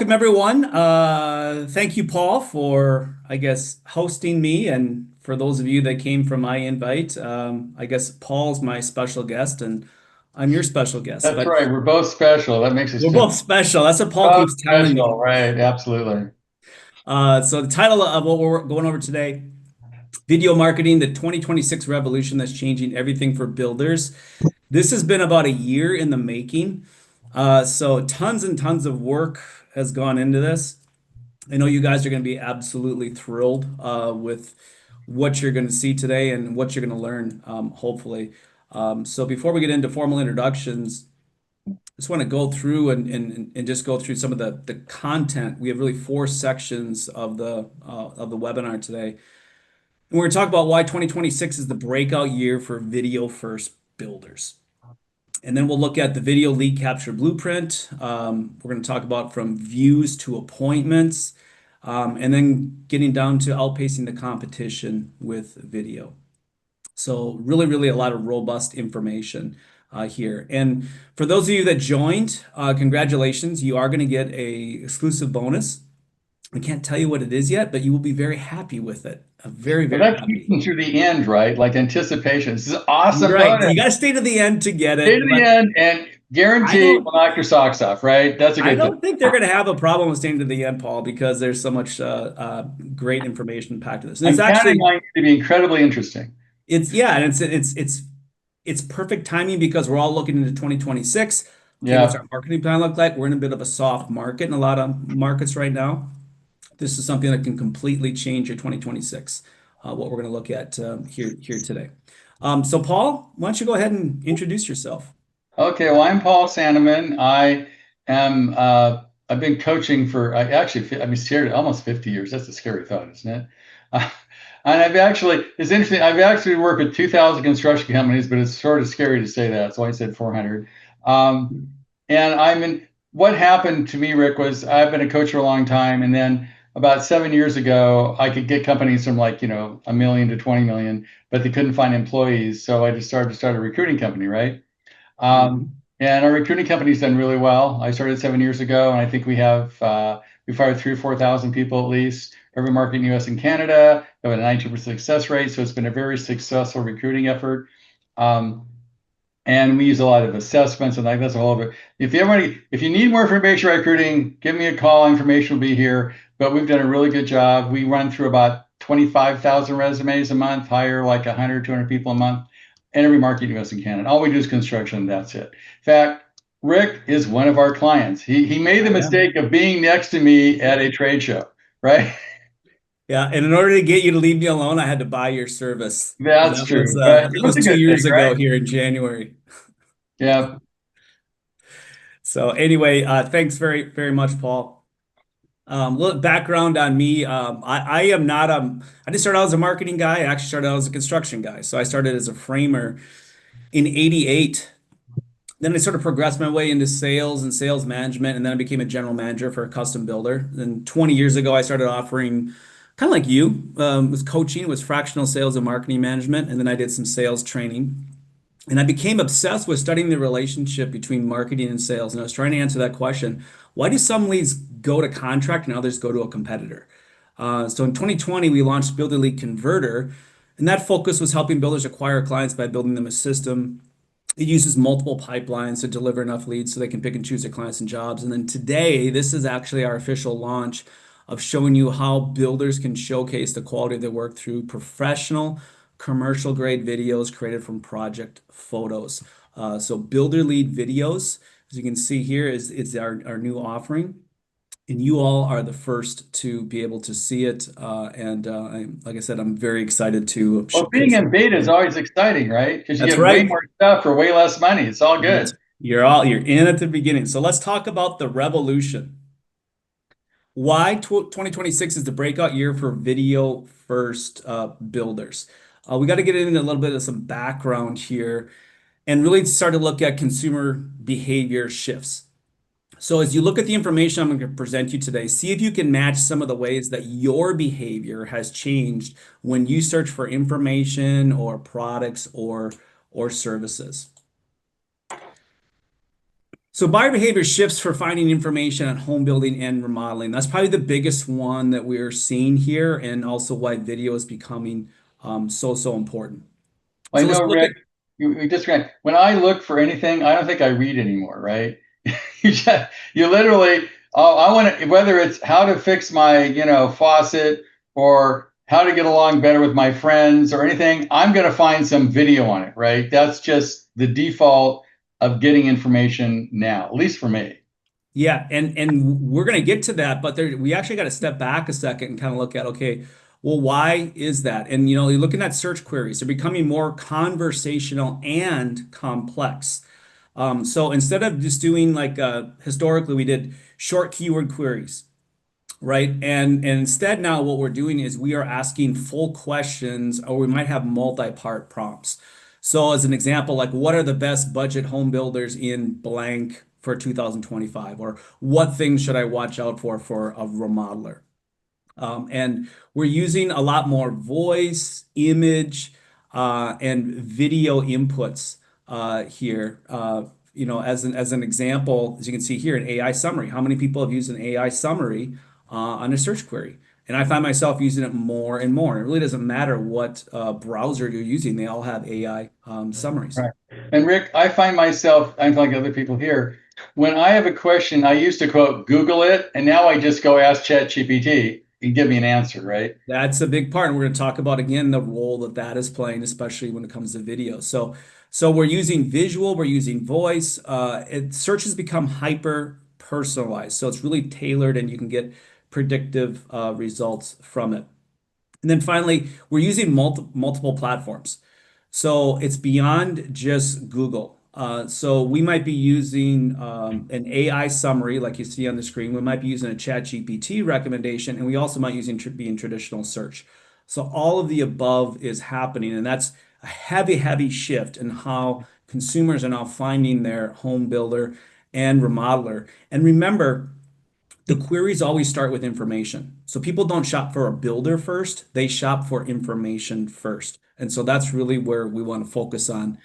welcome everyone. Thank you, Paul, for, hosting me. And for those of you that came from my invite, I guess Paul's my special guest and I'm your special guest, That's but right. We're both special. That makes us we're different. both special. That's what Paul Both keeps telling special, me. right? Absolutely. So the title of what we're going over today, Video Marketing, the 2026 Revolution that's changing everything for builders. This has been about a year in the making. So tons and tons of work has gone into this. I know you guys are going to be absolutely thrilled with what you're going to see today and what you're going to learn, hopefully. So before we get into formal introductions, I just want to go through and just go through some of the content. We have really four sections of the webinar today. And we're going to talk about why 2026 is the breakout year for video first builders. And then we'll look at the video lead capture blueprint. We're going to talk about from views to appointments, and then getting down to outpacing the competition with video. So really, really a lot of robust information here. And for those of you that joined, congratulations. You are going to get a exclusive bonus. I can't tell you what it is yet, but you will be very happy with it. Very, Well, very that's happy. keeping through the end, right? Like anticipation. This is an awesome Right. bonus. You got to stay to the end to get Stay it, to the but end and I guarantee don't will knock your socks off, right? That's a I good thing. don't think they're going to have a problem with staying to the end, Paul, because there's so much great information packed in this. And it's I'm counting actually, on you to be incredibly interesting. it's yeah, and it's perfect timing because we're all looking into 2026. Okay, what's Yeah. our marketing plan look like? We're in a bit of a soft market in a lot of markets right now. This is something that can completely change your 2026. What we're going to look at here today. So, Paul, why don't you go ahead and introduce yourself? Okay. Well, I'm Paul Sanneman. I am. I've been coaching for. I've been scared almost 50 years. That's a scary thought, isn't it? Uh, and I've actually. It's interesting. I've actually worked with 2,000 construction companies, but it's sort of scary to say that. So I said 400. Um, and I'm in. What happened to me, Rick, was I've been a coach for a long time, and then about 7 years ago, I could get companies from like a million to 20 million, but they couldn't find employees. So I just started to start a recruiting company, right? Mhm. And our recruiting company's done really well. I started 7 years ago, and I think we fired 3 or 4 thousand people at least every market in the U.S. and Canada. We have a 92% success rate, so it's been a very successful recruiting effort. Um, and we use a lot of assessments, and like that's a whole other. If you need more information about recruiting, give me a call. Information will be here. But we've done a really good job. We run through about 25,000 resumes a month, hire like 100, 200 people a month in every market in the US and Canada. All we do is construction, that's it. In fact, Rick is one of our clients. He made the I am. mistake of being next to me at a trade show, right? Yeah, and in order to get you to leave me alone, I had to buy your service. And That's true. But it that was was a two good thing, years ago right? here in January. Yeah. So anyway, thanks very, very much, Paul. Little background on me. I am not I didn't start out as a marketing guy. I actually started out as a construction guy. So I started as a framer in '88. Then I sort of progressed my way into sales and sales management, and then I became a general manager for a custom builder. Then 20 years ago, I started offering, kind of like you, was coaching, was fractional sales and marketing management, and then I did some sales training. And I became obsessed with studying the relationship between marketing and sales. And I was trying to answer that question. Why do some leads go to contract and others go to a competitor? So in 2020, we launched Builder Lead Converter, and that focus was helping builders acquire clients by building them a system. It uses multiple pipelines to deliver enough leads so they can pick and choose their clients and jobs. And then today, this is actually our official launch of showing you how builders can showcase the quality of their work through professional, commercial grade videos created from project photos. So Builder Lead videos, as you can see here, is our new offering. And you all are the first to be able to see it. Like I said, I'm very excited to Well, being showcase in beta is it. always exciting, right? Because you That's get way right. more stuff for way less money. It's all good. You're in at the beginning. So let's talk about the revolution. Why 2026 is the breakout year for video first builders. We got to get into a little bit of some background here and really start to look at consumer behavior shifts. So as you look at the information I'm going to present you today, see if you can match some of the ways that your behavior has changed when you search for information or products or services. So buyer behavior shifts for finding information on home building and remodeling. That's probably the biggest one that we're seeing here, and also why video is becoming so important. I So let's know, look at. Rick, you just when I look for anything, I don't think I read anymore, right? You literally, oh, I want to, whether it's how to fix my, faucet or how to get along better with my friends or anything, I'm going to find some video on it, right? That's just the default of getting information now, at least for me. Yeah, and we're going to get to that, but we actually got to step back a second and kind of look at, okay, well, why is that? And you're looking at search queries, they're becoming more conversational and complex. So instead of just doing like historically we did short keyword queries, right? And instead now what we're doing is we are asking full questions, or we might have multi-part prompts. So as an example, like what are the best budget home builders in blank for 2025? Or what things should I watch out for a remodeler? And we're using a lot more voice, image, and video inputs here. As an example, as you can see here, an AI summary. How many people have used an AI summary on a search query? And I find myself using it more and more. It really doesn't matter what browser you're using; they all have AI summaries. Right. And Rick, I find myself, I'm like other people here, when I have a question, I used to quote Google it, and now I just go ask ChatGPT and give me an answer, right? That's a big part, and we're going to talk about again the role that that is playing, especially when it comes to video. So we're using visual, we're using voice. Search has become hyper personalized, so it's really tailored, and you can get predictive results from it. And then finally, we're using multiple platforms. So it's beyond just Google. So we might be using an AI summary, like you see on the screen. We might be using a Chat GPT recommendation, and we also might be in traditional search. So all of the above is happening, and that's a heavy shift in how consumers are now finding their home builder and remodeler. And remember, the queries always start with information. So people don't shop for a builder first, they shop for information first. And so that's really where we want to focus on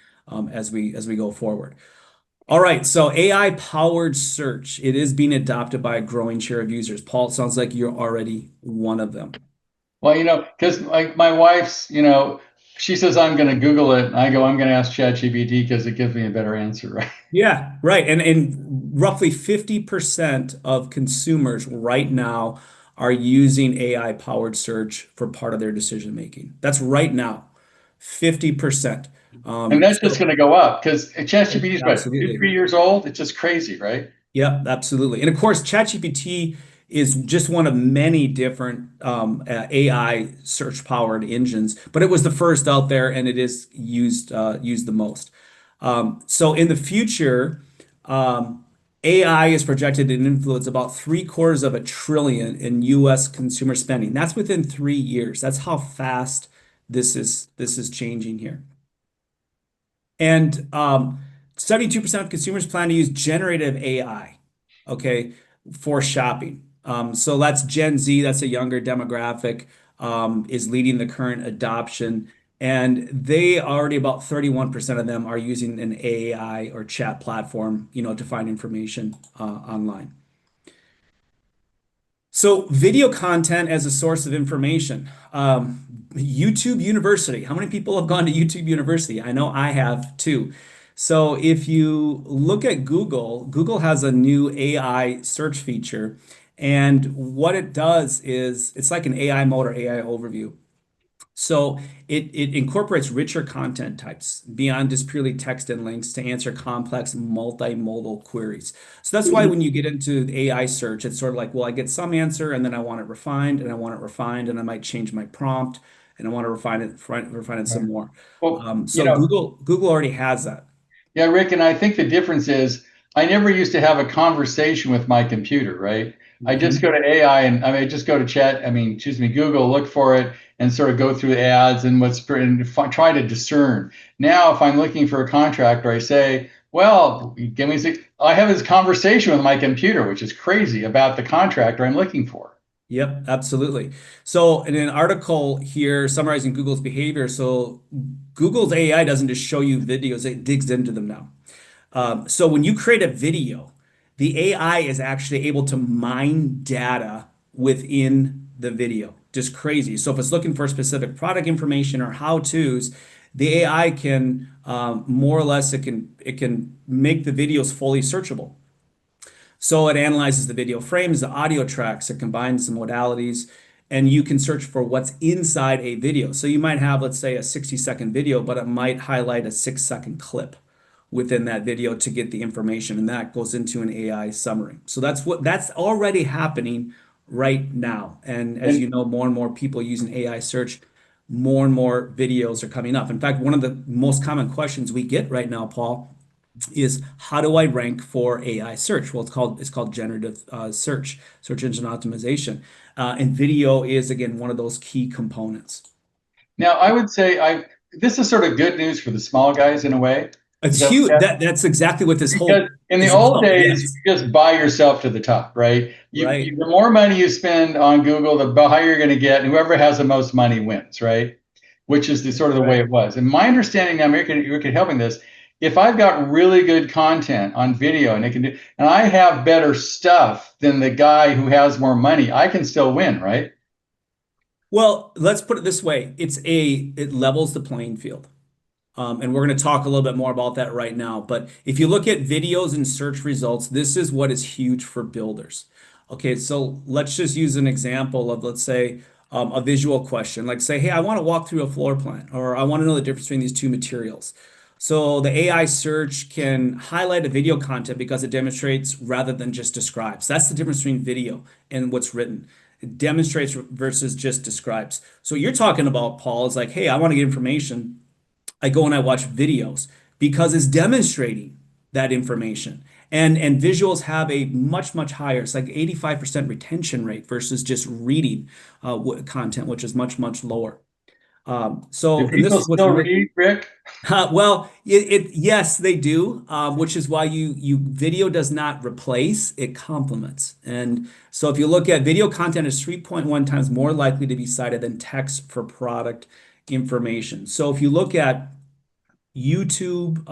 as we go forward. All right, so AI powered search, it is being adopted by a growing share of users. Paul, it sounds like you're already one of them. Well, because like my wife's, she says I'm going to Google it, and I go, I'm going to ask ChatGPT because it gives me a better answer, right? Yeah, right. And roughly 50% of consumers right now are using AI powered search for part of their decision making. That's right now, 50%. And that's just So going to go up because ChatGPT is what, two, absolutely. 3 years old? It's just crazy, right? Yeah, absolutely. And of course, ChatGPT is just one of many different AI search powered engines, but it was the first out there, and it is used the most. So in the future, AI is projected to influence about three-quarters of a trillion in U.S. consumer spending. That's within 3 years. That's how fast this is changing here. And 72% of consumers plan to use generative AI, okay, for shopping. So that's Gen Z, that's a younger demographic, is leading the current adoption. And they already about 31% of them are using an AI or chat platform, to find information online. So, video content as a source of information. YouTube University. How many people have gone to YouTube University? I know I have too. So, if you look at Google, Google has a new AI search feature. And what it does is it's like an AI mode or AI overview. So it incorporates richer content types beyond just purely text and links to answer complex multimodal queries. So that's why when you get into the AI search, it's sort of like, well, I get some answer and then I want it refined and I want it refined and I might change my prompt and I want to refine it some Right. more. Well, So Google already has that. yeah, Rick, and I think the difference is I never used to have a conversation with my computer, right? I just Mhm. go to AI and I just go to Google, look for it and sort of go through ads and try to discern. Now, if I'm looking for a contractor, I say, well, I have this conversation with my computer, which is crazy about the contractor I'm looking for. Yep, absolutely. So, in an article here summarizing Google's behavior, so Google's AI doesn't just show you videos, it digs into them now. So when you create a video, the AI is actually able to mine data within the video. Just crazy. So if it's looking for specific product information or how-tos, the AI can more or less it can make the videos fully searchable. So it analyzes the video frames, the audio tracks, it combines the modalities, and you can search for what's inside a video. So you might have, let's say, a 60-second video, but it might highlight a 6-second clip within that video to get the information, and that goes into an AI summary. So that's already happening right now. And as you And know, more and more people using AI search, more and more videos are coming up. In fact, one of the most common questions we get right now, Paul, is how do I rank for AI search? Well, it's called generative search engine optimization, and video is again one of those key components. now I would say this is sort of good news for the small guys in a way. Is It's that huge. okay? That's exactly what this Because whole in the is old about. days, Yes, you just buy yourself to the top, right? right. The more money you spend on Google, the higher you're going to get, and whoever has the most money wins, right? Which is the sort of the way Correct. it was. And my understanding now, you can help me this. If I've got really good content on video and and I have better stuff than the guy who has more money, I can still win, right? Well, let's put it this way. It levels the playing field. And we're going to talk a little bit more about that right now. But if you look at videos and search results, this is what is huge for builders. Okay, so let's just use an example of, let's say, a visual question. Like say, hey, I want to walk through a floor plan, or I want to know the difference between these two materials. So the AI search can highlight a video content because it demonstrates rather than just describes. That's the difference between video and what's written. It demonstrates versus just describes. So you're talking about, Paul, is like, hey, I want to get information. I go and I watch videos because it's demonstrating that information. And visuals have a much higher, it's like 85% retention rate versus just reading content, which is much lower. Do And this people is what's still really, read, Rick? well, yes, they do, which is why you video does not replace, it complements. And so if you look at video content is 3.1 times more likely to be cited than text for product information. So if you look at YouTube,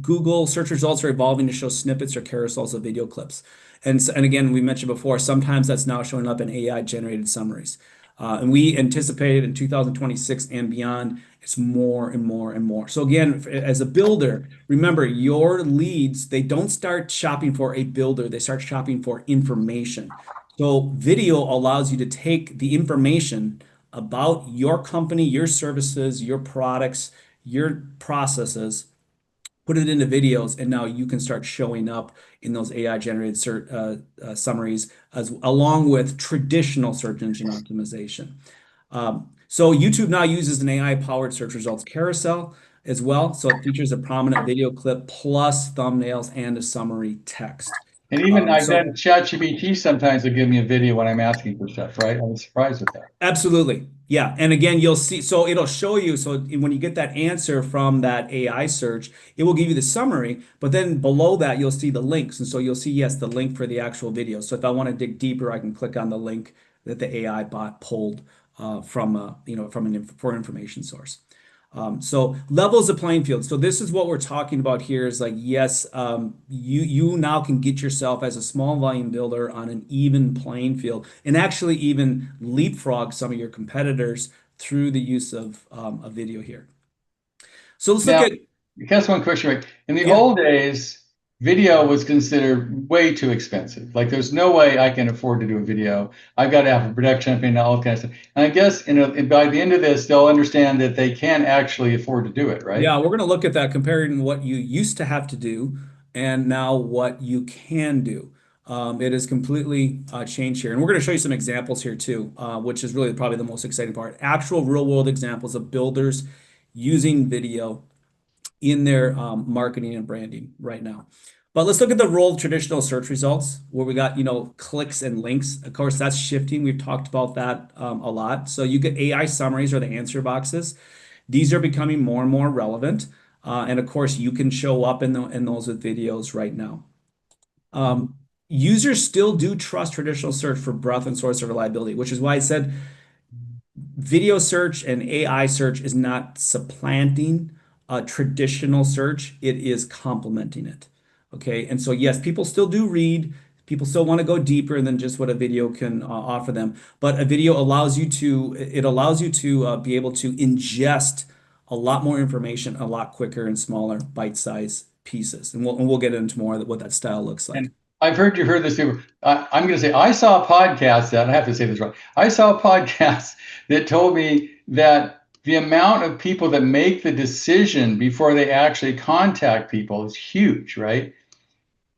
Google search results are evolving to show snippets or carousels of video clips. And again, we mentioned before, sometimes that's now showing up in AI generated summaries. And we anticipated in 2026 and beyond, it's more and more and more. So again, as a builder, remember your leads, they don't start shopping for a builder, they start shopping for information. So video allows you to take the information about your company, your services, your products, your processes, put it into videos, and now you can start showing up in those AI generated summaries as along with traditional search engine optimization. So YouTube now uses an AI powered search results carousel as well. So it features a prominent video clip plus thumbnails and a summary text. And even I've So done ChatGPT sometimes will give me a video when I'm asking for stuff, right? I was surprised with that. absolutely. Yeah. And again, you'll see, so it'll show you. So when you get that answer from that AI search, it will give you the summary, but then below that, you'll see the links. And so you'll see, yes, the link for the actual video. So if I want to dig deeper, I can click on the link that the AI bot pulled from for information source. So levels the playing field. So this is what we're talking about here is like, yes, you now can get yourself as a small volume builder on an even playing field and actually even leapfrog some of your competitors through the use of a video here. So let's look Now, at, just one question, Rick. In the yeah, old days, video was considered way too expensive. Like there's no way I can afford to do a video. I've got to have a production company and all that kind of stuff. And I guess by the end of this, they'll understand that they can actually afford to do it, right? yeah, we're going to look at that comparing what you used to have to do and now what you can do. It has completely changed here. And we're going to show you some examples here too, which is really probably the most exciting part. Actual real world examples of builders using video in their marketing and branding right now. But let's look at the role of traditional search results where we got, clicks and links. Of course, that's shifting. We've talked about that a lot. So you get AI summaries or the answer boxes. These are becoming more and more relevant. And of course, you can show up in those with videos right now. Users still do trust traditional search for breadth and source of reliability, which is why I said video search and AI search is not supplanting traditional search, it is complementing it. Okay. And so, yes, people still do read. People still want to go deeper than just what a video can offer them. But a video allows you to be able to ingest a lot more information a lot quicker in smaller bite-sized pieces. And we'll get into more of what that style looks like. And I've heard you heard this too. I'm going to say I saw a podcast that I have to say this wrong. I saw a podcast that told me that the amount of people that make the decision before they actually contact people is huge, right?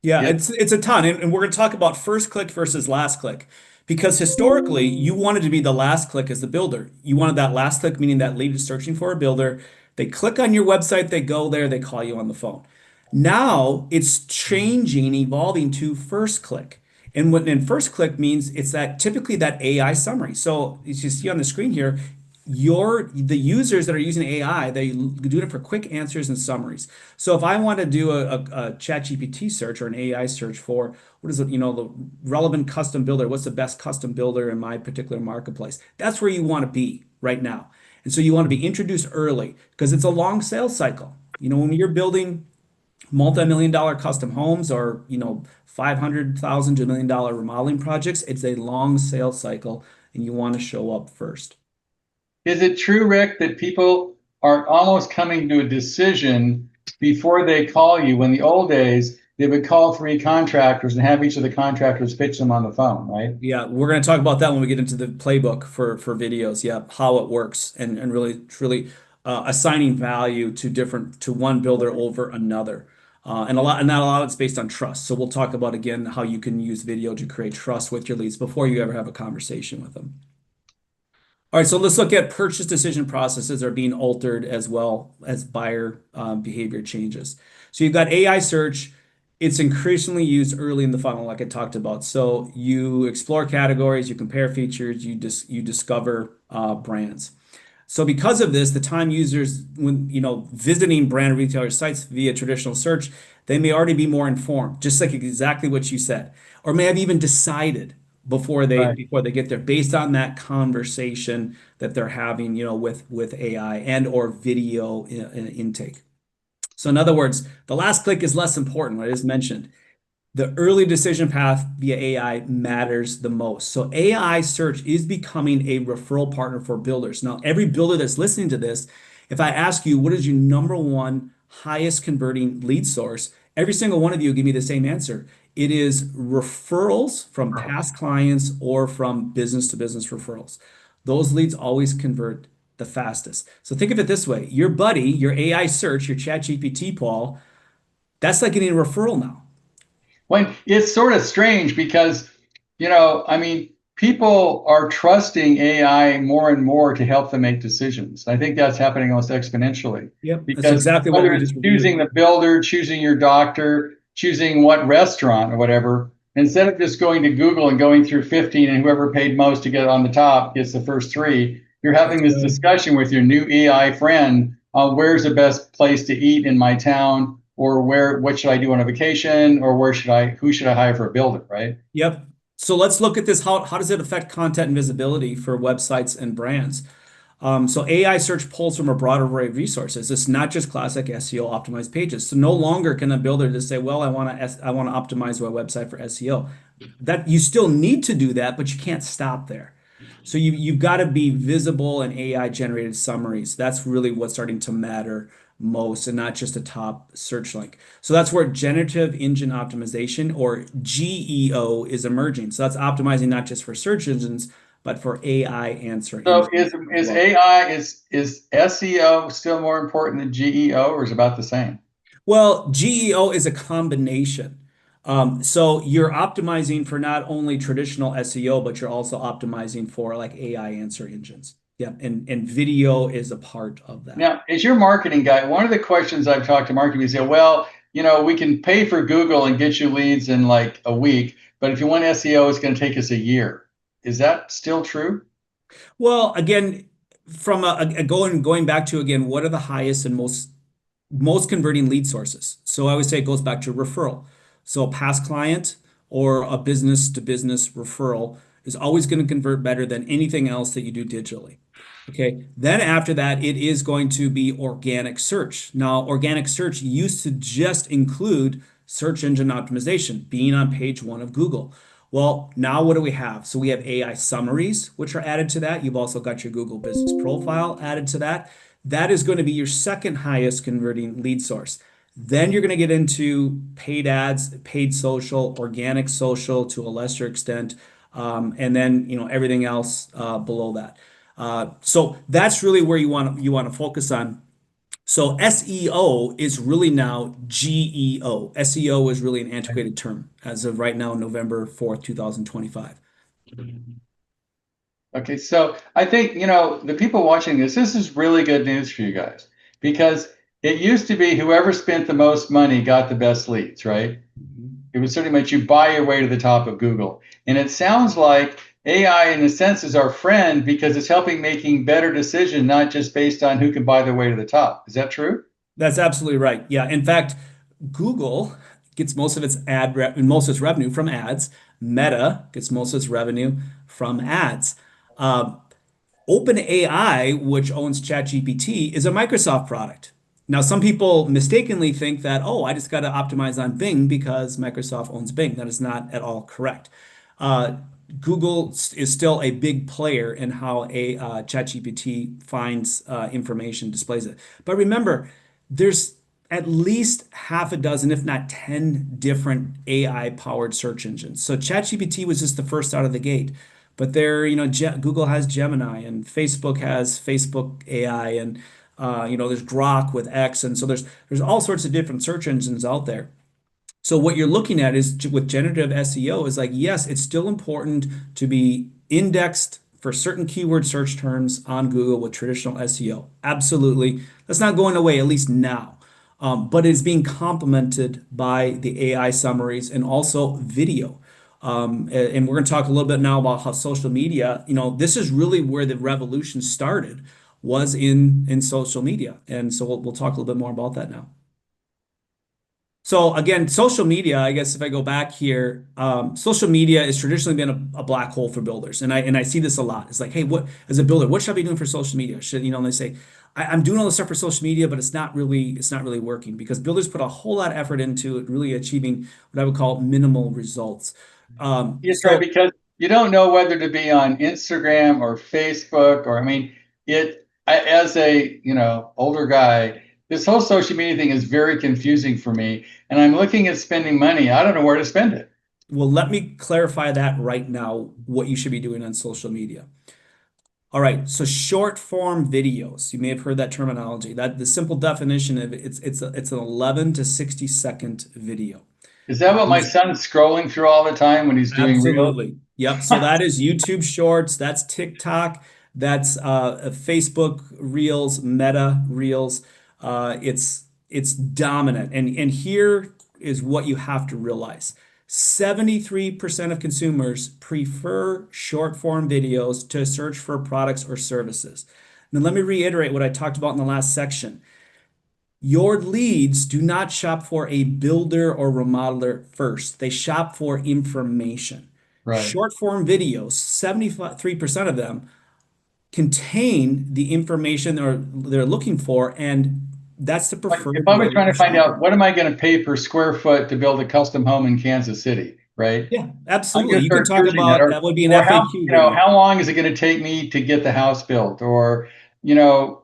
Yeah, It, it's a ton. And we're going to talk about first click versus last click. Because historically, you wanted to be the last click as the builder. You wanted that last click, meaning that lead is searching for a builder. They click on your website, they go there, they call you on the phone. Now it's changing, evolving to first click. And what in first click means it's that typically that AI summary. So as you see on the screen here, the users that are using AI, they do it for quick answers and summaries. So if I want to do a chat GPT search or an AI search for what is it, the relevant custom builder, what's the best custom builder in my particular marketplace? That's where you want to be right now. And so you want to be introduced early because it's a long sales cycle. When you're building multi-million dollar custom homes or 500,000 to $1 million remodeling projects, it's a long sales cycle and you want to show up first. is it true, Rick, that people are almost coming to a decision before they call you? When the old days, they would call three contractors and have each of the contractors pitch them on the phone, right? Yeah, we're going to talk about that when we get into the playbook for videos. Yeah, how it works and really truly assigning value to one builder over another. And that a lot of it's based on trust. So we'll talk about again how you can use video to create trust with your leads before you ever have a conversation with them. All right, so let's look at purchase decision processes are being altered as well as buyer behavior changes. So you've got AI search. It's increasingly used early in the funnel, like I talked about. So you explore categories, you compare features, you discover brands. So because of this, the time users when visiting brand retailer sites via traditional search, they may already be more informed, just like exactly what you said, or may have even decided Right. before they get there based on that conversation that they're having, with AI and or video intake. So in other words, the last click is less important, what I just mentioned. The early decision path via AI matters the most. So AI search is becoming a referral partner for builders. Now, every builder that's listening to this, if I ask you, what is your number one highest converting lead source? Every single one of you give me the same answer. It is referrals from past clients or from business to business referrals. Those leads always convert the fastest. So think of it this way. Your buddy, your AI search, your chat GPT, Paul, that's like getting a referral now. When it's sort of strange because, I mean, people are trusting AI more and more to help them make decisions. I think that's happening almost exponentially Yep, that's because exactly what whether we it's just reviewed. choosing the builder, choosing your doctor, choosing what restaurant or whatever, instead of just going to Google and going through 15 and whoever paid most to get on the top gets the first three, you're That's having this right. discussion with your new AI friend on where's the best place to eat in my town or what should I do on a vacation or who should I hire for a builder, right? Yep. So let's look at this. How does it affect content and visibility for websites and brands? So AI search pulls from a broad array of resources. It's not just classic SEO optimized pages. So no longer can a builder just say, "Well, I want to optimize my website for SEO." That you still need to do that, but you can't stop there. So you've got to be visible in AI generated summaries. That's really what's starting to matter most, and not just a top search link. So that's where generative engine optimization or GEO is emerging. So that's optimizing not just for search engines, but for AI answer So engines as is well. AI is SEO still more important than GEO or is it about the same? Well, GEO is a combination. So you're optimizing for not only traditional SEO, but you're also optimizing for like AI answer engines. Yeah, and video is a part of that. Now, as your marketing guy, one of the questions I've talked to marketing people say, well, we can pay for Google and get you leads in like a week, but if you want SEO, it's going to take us a year. Is that still true? Well, again, from going back to again, what are the highest and most converting lead sources? So I would say it goes back to referral. So a past client or a business to business referral is always going to convert better than anything else that you do digitally. Okay. Then after that, it is going to be organic search. Now, organic search used to just include search engine optimization, being on page one of Google. Well, now what do we have? So we have AI summaries, which are added to that. You've also got your Google business profile added to that. That is going to be your second highest converting lead source. Then you're going to get into paid ads, paid social, organic social to a lesser extent, and then everything else below that. So that's really where you want to focus on. So SEO is really now GEO. SEO is really an antiquated term as of right now, November 4th, 2025. Okay, so I think, the people watching this is really good news for you guys because it used to be whoever spent the most money got the best leads, right? Mhm. It was pretty much you buy your way to the top of Google. And it sounds like AI, in a sense, is our friend because it's helping making better decisions, not just based on who can buy their way to the top. Is that true? That's absolutely right. Yeah. In fact, Google gets most of its revenue from ads. Meta gets most of its revenue from ads. Uh, OpenAI, which owns ChatGPT, is a Microsoft product. Now, some people mistakenly think that, oh, I just got to optimize on Bing because Microsoft owns Bing. That is not at all correct. Uh, Google is still a big player in how ChatGPT finds information, displays it. But remember, there's at least half a dozen, if not 10 different AI powered search engines. So ChatGPT was just the first out of the gate. But Google has Gemini and Facebook has Facebook AI and there's Grok with X. And so there's all sorts of different search engines out there. So what you're looking at is with generative SEO is like, yes, it's still important to be indexed for certain keyword search terms on Google with traditional SEO. Absolutely. That's not going away, at least now. But it's being complemented by the AI summaries and also video. And we're going to talk a little bit now about how social media, this is really where the revolution started, was in social media. And so we'll talk a little bit more about that now. So again, social media, I guess if I go back here, social media has traditionally been a black hole for builders. And I see this a lot. It's like, hey, what as a builder, what should I be doing for social media? And they say, I'm doing all this stuff for social media, but it's not really working because builders put a whole lot of effort into it, really achieving what I would call minimal results. Yes, right, So because you don't know whether to be on Instagram or Facebook or I mean, as a, older guy, this whole social media thing is very confusing for me. And I'm looking at spending money. I don't know where to spend it. well, let me clarify that right now, what you should be doing on social media. All right, so short form videos. You may have heard that terminology. That the simple definition of it, it's an 11 to 60-second video. Is that what my son's scrolling through all the time when he's doing reels? Absolutely. Yep. So that is YouTube Shorts, that's TikTok, that's Facebook Reels, Meta Reels. It's dominant. And here is what you have to realize. 73% of consumers prefer short form videos to search for products or services. Now, let me reiterate what I talked about in the last section. Your leads do not shop for a builder or remodeler first. They shop for information. Right. Short form videos, 73% of them contain the information they're looking for, and that's the Like if preferred I was way trying of to find out shopping. what am I going to pay per square foot to build a custom home in Kansas City, right? Yeah, I'm absolutely. going to You can start talk searching that, about that would be an or how FAQ video. how long is it going to take me to get the house built, or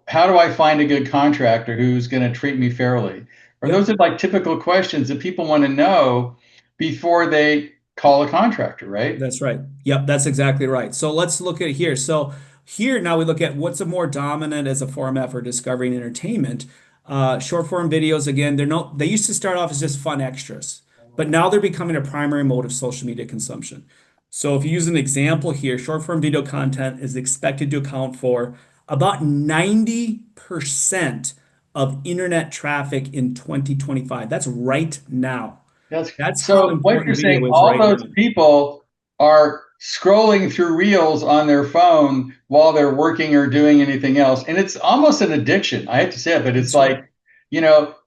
how do I find a good contractor who's going to treat me fairly? Or Yep. those are like typical questions that people want to know before they call a contractor, right? That's right. Yep, that's exactly right. So let's look at here. So here now we look at what's a more dominant as a format for discovering entertainment. Short form videos, again, they used to start off as just fun extras, but now they're becoming a primary mode of social media consumption. So if you use an example here, short form video content is expected to account for about 90% of internet traffic in 2025. That's right now. That's That's how so what you're important saying, video is all right those now. people are scrolling through reels on their phone while they're working or doing anything else. And it's almost an addiction. I hate to say it, but it's That's right. like,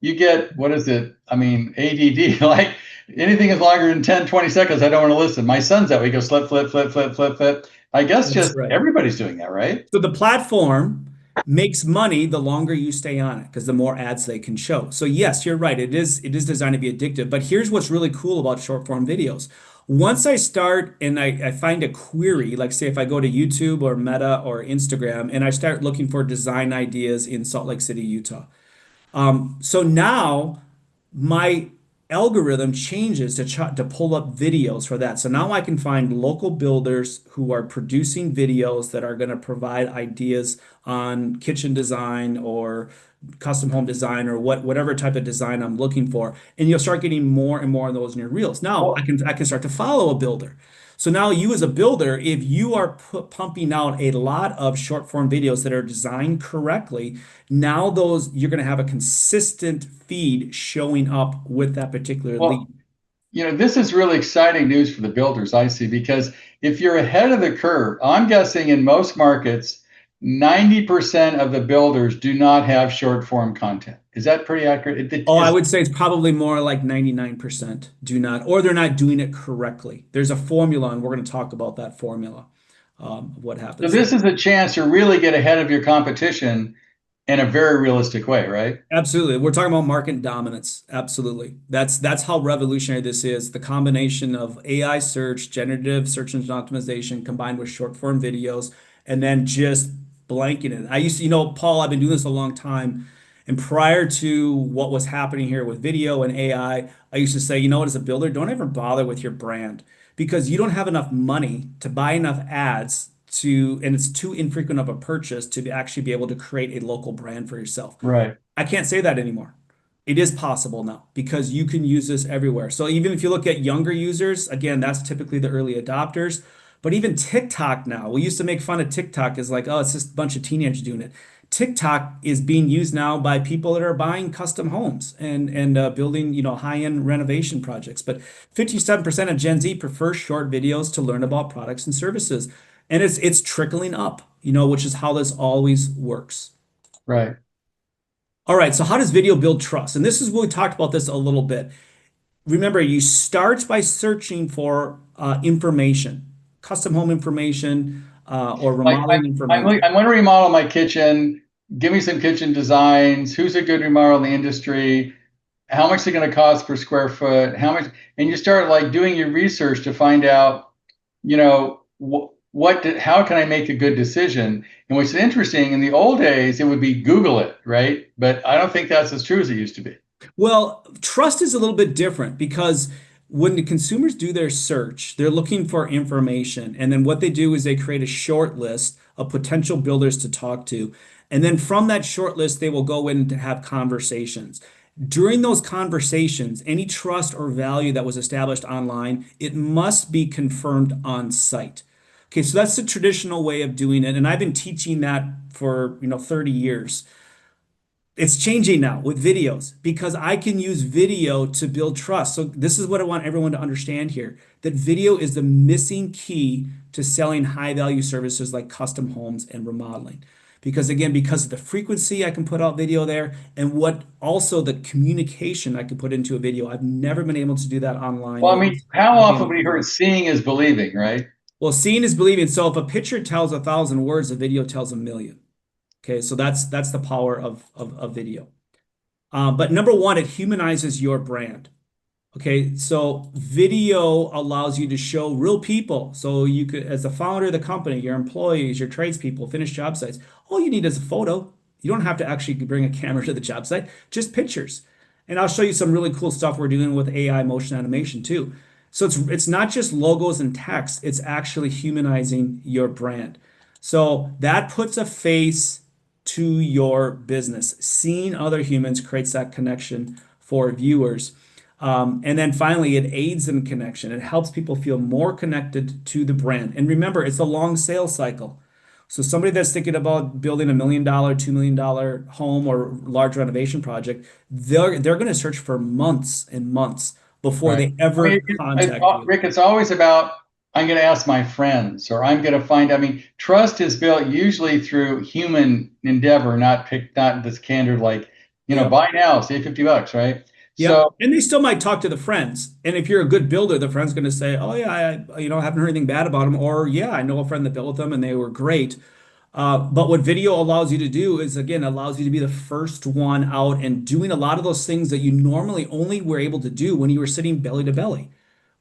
you get, what is it? I mean, ADD, like anything is longer than 10, 20 seconds, I don't want to listen. My son's that way. He goes flip, flip, flip, flip, flip, flip. I guess That's just right. everybody's doing that, right? So the platform makes money the longer you stay on it because the more ads they can show. So yes, you're right. It is designed to be addictive. But here's what's really cool about short form videos. Once I start and I find a query, like say if I go to YouTube or Meta or Instagram and I start looking for design ideas in Salt Lake City, Utah. So now my algorithm changes to pull up videos for that. So now I can find local builders who are producing videos that are going to provide ideas on kitchen design or custom home design or whatever type of design I'm looking for. And you'll start getting more and more of those in your reels. Now Well, I can start to follow a builder. So now you as a builder, if you are pumping out a lot of short form videos that are designed correctly, now those you're going to have a consistent feed showing up with that particular lead. well, this is really exciting news for the builders, I see, because if you're ahead of the curve, I'm guessing in most markets, 90% of the builders do not have short form content. Is that pretty accurate? Oh, I would say it's probably more like 99% do not, or they're not doing it correctly. There's a formula, and we're going to talk about that formula, what So happens there. this is a chance to really get ahead of your competition in a very realistic way, right? Absolutely. We're talking about market dominance. Absolutely. That's how revolutionary this is. The combination of AI search, generative search engine optimization combined with short form videos, and then just blanking it. I used to, Paul, I've been doing this a long time. And prior to what was happening here with video and I used to say, you know what, as a builder, don't ever bother with your brand because you don't have enough money to buy enough ads and it's too infrequent of a purchase to actually be able to create a local brand for yourself. Right. I can't say that anymore. It is possible now because you can use this everywhere. So even if you look at younger users, again, that's typically the early adopters. But even TikTok now, we used to make fun of TikTok as like, oh, it's just a bunch of teenagers doing it. TikTok is being used now by people that are buying custom homes and building, high-end renovation projects. But 57% of Gen Z prefer short videos to learn about products and services, and it's trickling up, which is how this always works. Right. All right, so how does video build trust? And this is what we talked about this a little bit. Remember, you start by searching for information, custom home information, or Like remodeling information. I'm going to remodel my kitchen. Give me some kitchen designs. Who's a good remodel in the industry? How much is it going to cost per square foot? How much? And you start like doing your research to find out, how can I make a good decision? And what's interesting, in the old days, it would be Google it, right? But I don't think that's as true as it used to be. Well, trust is a little bit different because when the consumers do their search, they're looking for information. And then what they do is they create a short list of potential builders to talk to. And then from that short list, they will go in to have conversations. During those conversations, any trust or value that was established online, it must be confirmed on site. Okay, so that's the traditional way of doing it. And I've been teaching that for, 30 years. It's changing now with videos because I can use video to build trust. So this is what I want everyone to understand here, that video is the missing key to selling high value services like custom homes and remodeling. Because again, because of the frequency I can put out video there and what also the communication I can put into a video. I've never been able to do that online, Well, I at mean, least how not being often able we to do heard that. seeing is believing, right? Well, seeing is believing. So if a picture tells 1,000 words, a video tells a million. Okay, so that's the power of video. But number one, it humanizes your brand. Okay, so video allows you to show real people. So you could, as the founder of the company, your employees, your tradespeople, finished job sites, all you need is a photo. You don't have to actually bring a camera to the job site, just pictures. And I'll show you some really cool stuff we're doing with AI motion animation too. So it's not just logos and text, it's actually humanizing your brand. So that puts a face to your business. Seeing other humans creates that connection for viewers. And then finally, it aids in connection. It helps people feel more connected to the brand. And remember, it's a long sales cycle. So somebody that's thinking about building $1 million, $2 million home or large renovation project, they're going to search for months and months before Right. they I mean, ever contact you. Rick, it's always about, I'm going to ask my friends, or I'm going to find, I mean, trust is built usually through human endeavor, not this candor like, Yep. buy now, save $50, right? Yep. So And they still might talk to the friends. And if you're a good builder, the friend's going to say, "Oh yeah, I haven't heard anything bad about them," or "Yeah, I know a friend that built with them and they were great." But what video allows you to do is, again, allows you to be the first one out and doing a lot of those things that you normally only were able to do when you were sitting belly to belly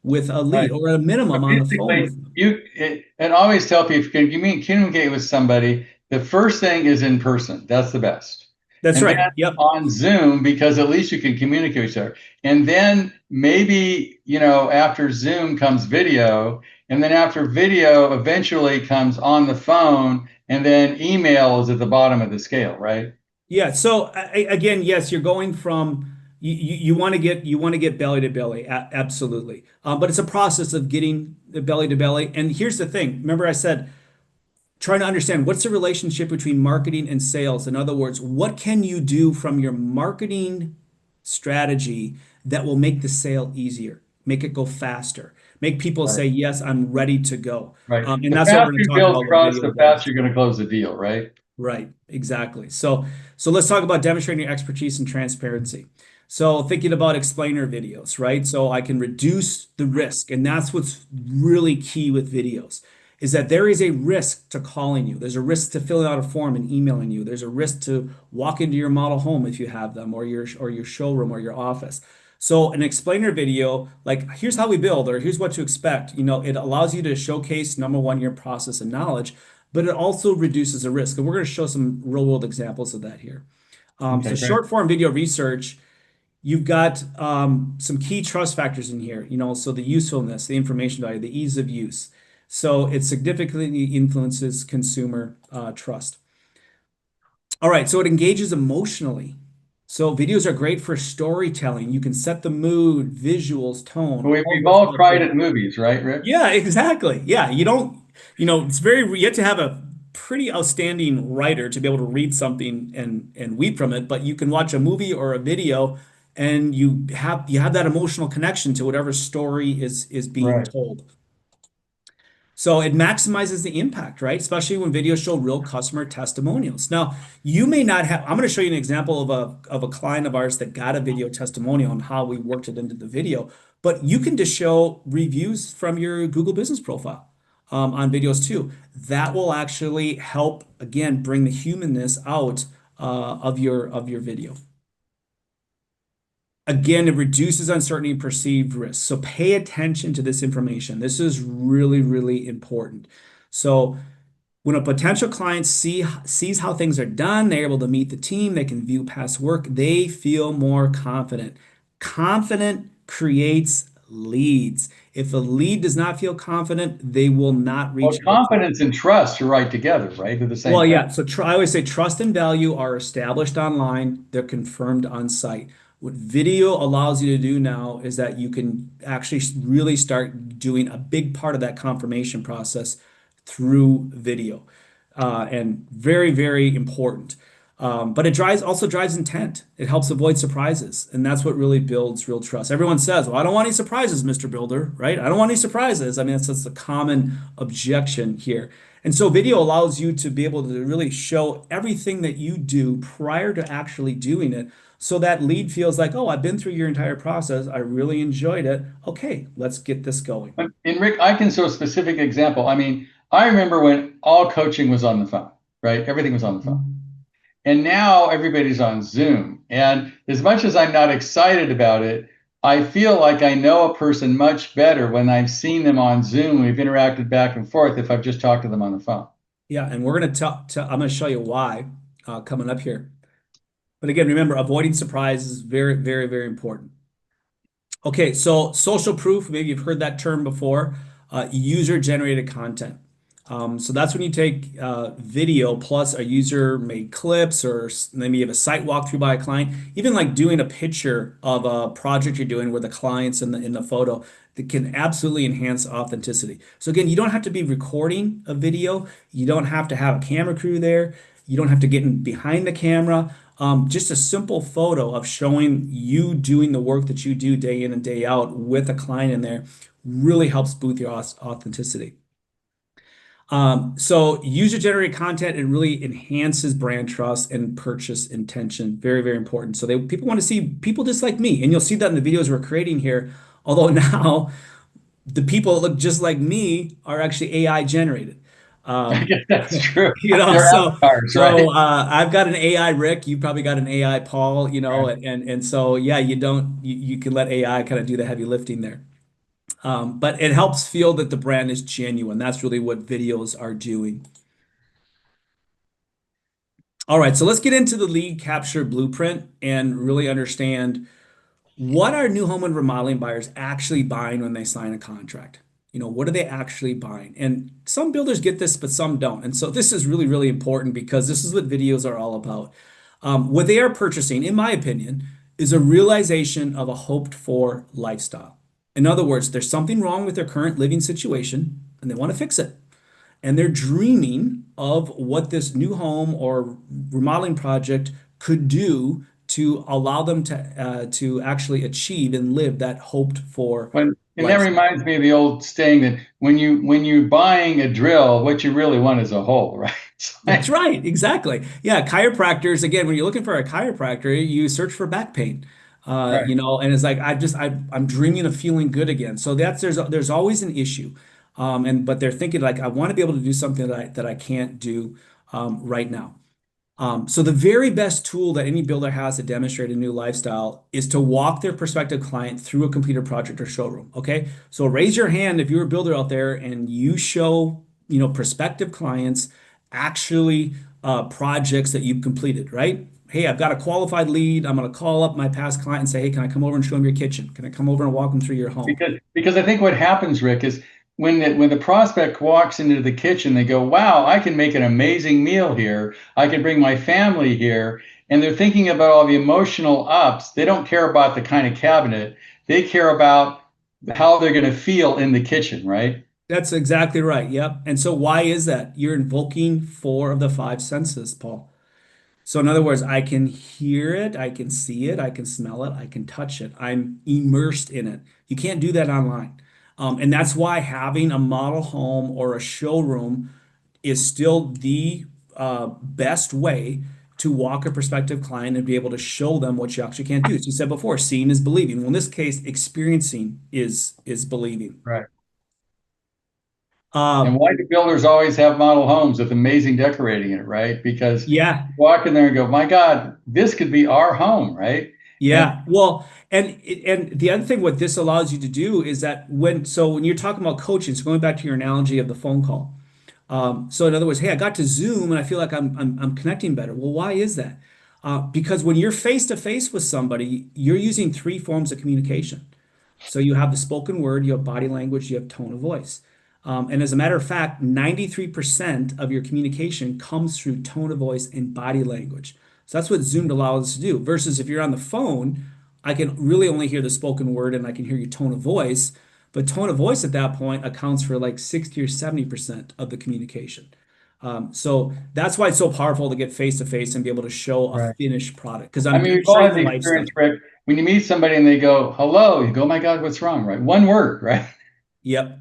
with a lead right. or at a So minimum on the phone basically, with them. and always tell people if you can communicate with somebody, the first thing is in person. That's the best. That's And then right. Yep. on Zoom, because at least you can communicate with each other. And then maybe, after Zoom comes video, and then after video eventually comes on the phone, and then email is at the bottom of the scale, right? Yeah. So again, yes, you're going from you want to get belly to belly, absolutely. But it's a process of getting the belly to belly. And here's the thing. Remember, I said trying to understand what's the relationship between marketing and sales. In other words, what can you do from your marketing strategy that will make the sale easier, make it go faster, make people Right. say, "Yes, I'm ready to go." Right. And The that's what we're faster going to you talk build about what trust, video the does. faster you're going to close the deal, right? Right, exactly. So let's talk about demonstrating your expertise and transparency. So thinking about explainer videos, right? So I can reduce the risk, and that's what's really key with videos, is that there is a risk to calling you. There's a risk to filling out a form and emailing you. There's a risk to walk into your model home if you have them, or your showroom or your office. So an explainer video, like here's how we build, or here's what to expect, it allows you to showcase number one, your process and knowledge, but it also reduces the risk. And we're going to show some real world examples of that here. So Okay, great. short form video research, you've got some key trust factors in here, so the usefulness, the information value, the ease of use. So it significantly influences consumer trust. All right, so it engages emotionally. So videos are great for storytelling. You can set the mood, visuals, tone, all We've those all kind of cried things. at movies, right, Rick? Yeah, exactly. Yeah, you don't, it's very, you have to have a pretty outstanding writer to be able to read something and weep from it, but you can watch a movie or a video and you have that emotional connection to whatever story is being Right. told. So it maximizes the impact, right? Especially when videos show real customer testimonials. Now, you may not have, I'm going to show you an example of a client of ours that got a video testimonial and how we worked it into the video, but you can just show reviews from your Google business profile on videos too. That will actually help, again, bring the humanness out of your video. Again, it reduces uncertainty and perceived risk. So pay attention to this information. This is really, really important. So when a potential client sees how things are done, they're able to meet the team, they can view past work, they feel more confident. Confident creates leads. If a lead does not feel confident, they will not Well, reach out to you. confidence and trust are right together, right? They're the same Well, thing. yeah. So I always say trust and value are established online. They're confirmed on site. What video allows you to do now is that you can actually really start doing a big part of that confirmation process through video, and very, very important. But it also drives intent. It helps avoid surprises, and that's what really builds real trust. Everyone says, "Well, I don't want any surprises, Mr. Builder," right? I don't want any surprises. I mean, that's a common objection here. And so video allows you to be able to really show everything that you do prior to actually doing it. So that lead feels like, "Oh, I've been through your entire process. I really enjoyed it. Okay, let's get this going." And Rick, I can show a specific example. I mean, I remember when all coaching was on the phone, right? Everything was on the phone. And now everybody's on Zoom. And as much as I'm not excited about it, I feel like I know a person much better when I've seen them on Zoom. We've interacted back and forth if I've just talked to them on the phone. Yeah, and we're going to I'm going to show you why coming up here. But again, remember, avoiding surprise is very, very, very important. Okay, so social proof, maybe you've heard that term before, user-generated content. So that's when you take video plus a user-made clips, or maybe you have a site walkthrough by a client, even like doing a picture of a project you're doing with the clients in the photo that can absolutely enhance authenticity. So again, you don't have to be recording a video. You don't have to have a camera crew there. You don't have to get in behind the camera. Just a simple photo of showing you doing the work that you do day in and day out with a client in there really helps boost your authenticity. So user-generated content, it really enhances brand trust and purchase intention. Very, very important. So people want to see people just like me, and you'll see that in the videos we're creating here. Although now the people that look just like me are actually AI generated. I Um, guess that's true. you know, They're so avatars, right? so I've got an AI Rick, you probably got an AI Paul, Right. and so yeah, you can let AI kind of do the heavy lifting there. But it helps feel that the brand is genuine. That's really what videos are doing. All right, so let's get into the lead capture blueprint and really understand what are new home and remodeling buyers actually buying when they sign a contract. What are they actually buying? And some builders get this, but some don't. And so this is really, really important because this is what videos are all about. What they are purchasing, in my opinion, is a realization of a hoped for lifestyle. In other words, there's something wrong with their current living situation and they want to fix it, and they're dreaming of what this new home or remodeling project could do to allow them to actually achieve and live that hoped for And that lifestyle. reminds me of the old saying that when you're buying a drill, what you really want is a hole, right? It's That's like, right, exactly. Yeah, chiropractors, again, when you're looking for a chiropractor, you search for back pain. right. And it's like I'm dreaming of feeling good again. So there's always an issue. But they're thinking like I want to be able to do something that I can't do right now. So the very best tool that any builder has to demonstrate a new lifestyle is to walk their prospective client through a completed project or showroom. Okay. So raise your hand if you're a builder out there and you show, prospective clients actually projects that you've completed, right? Hey, I've got a qualified lead. I'm going to call up my past client and say, hey, can I come over and show them your kitchen? Can I come over and walk them through your home? Because I think what happens, Rick, is when the prospect walks into the kitchen, they go, "Wow, I can make an amazing meal here. I can bring my family here." And they're thinking about all the emotional ups. They don't care about the kind of cabinet. They care about how they're going to feel in the kitchen, right? That's exactly right. Yep. And so why is that? You're invoking four of the five senses, Paul. So in other words, I can hear it, I can see it, I can smell it, I can touch it. I'm immersed in it. You can't do that online. And that's why having a model home or a showroom is still the best way to walk a prospective client and be able to show them what you actually can't do. As you said before, seeing is believing. Well, in this case, experiencing is believing. Right. And Um, why do builders always have model homes with amazing decorating in it, right? Because yeah, you walk in there and go, "My God, this could be our home," right? And Yeah, well, and the other thing what this allows you to do is that when you're talking about coaching, so going back to your analogy of the phone call. So in other words, hey, I got to Zoom and I feel like I'm connecting better. Well, why is that? Because when you're face to face with somebody, you're using three forms of communication. So you have the spoken word, you have body language, you have tone of voice. And as a matter of fact, 93% of your communication comes through tone of voice and body language. So that's what Zoom allows us to do. Versus if you're on the phone, I can really only hear the spoken word and I can hear your tone of voice. But tone of voice at that point accounts for like 60 or 70% of the communication. So that's why it's so powerful to get face to face and be able to show a right. finished product because I I'm mean, we've all demonstrating had the the lifestyle. experience, Rick, when you meet somebody and they go, "Hello," you go, "Oh my God, what's wrong?" Right? One word, right? Yep.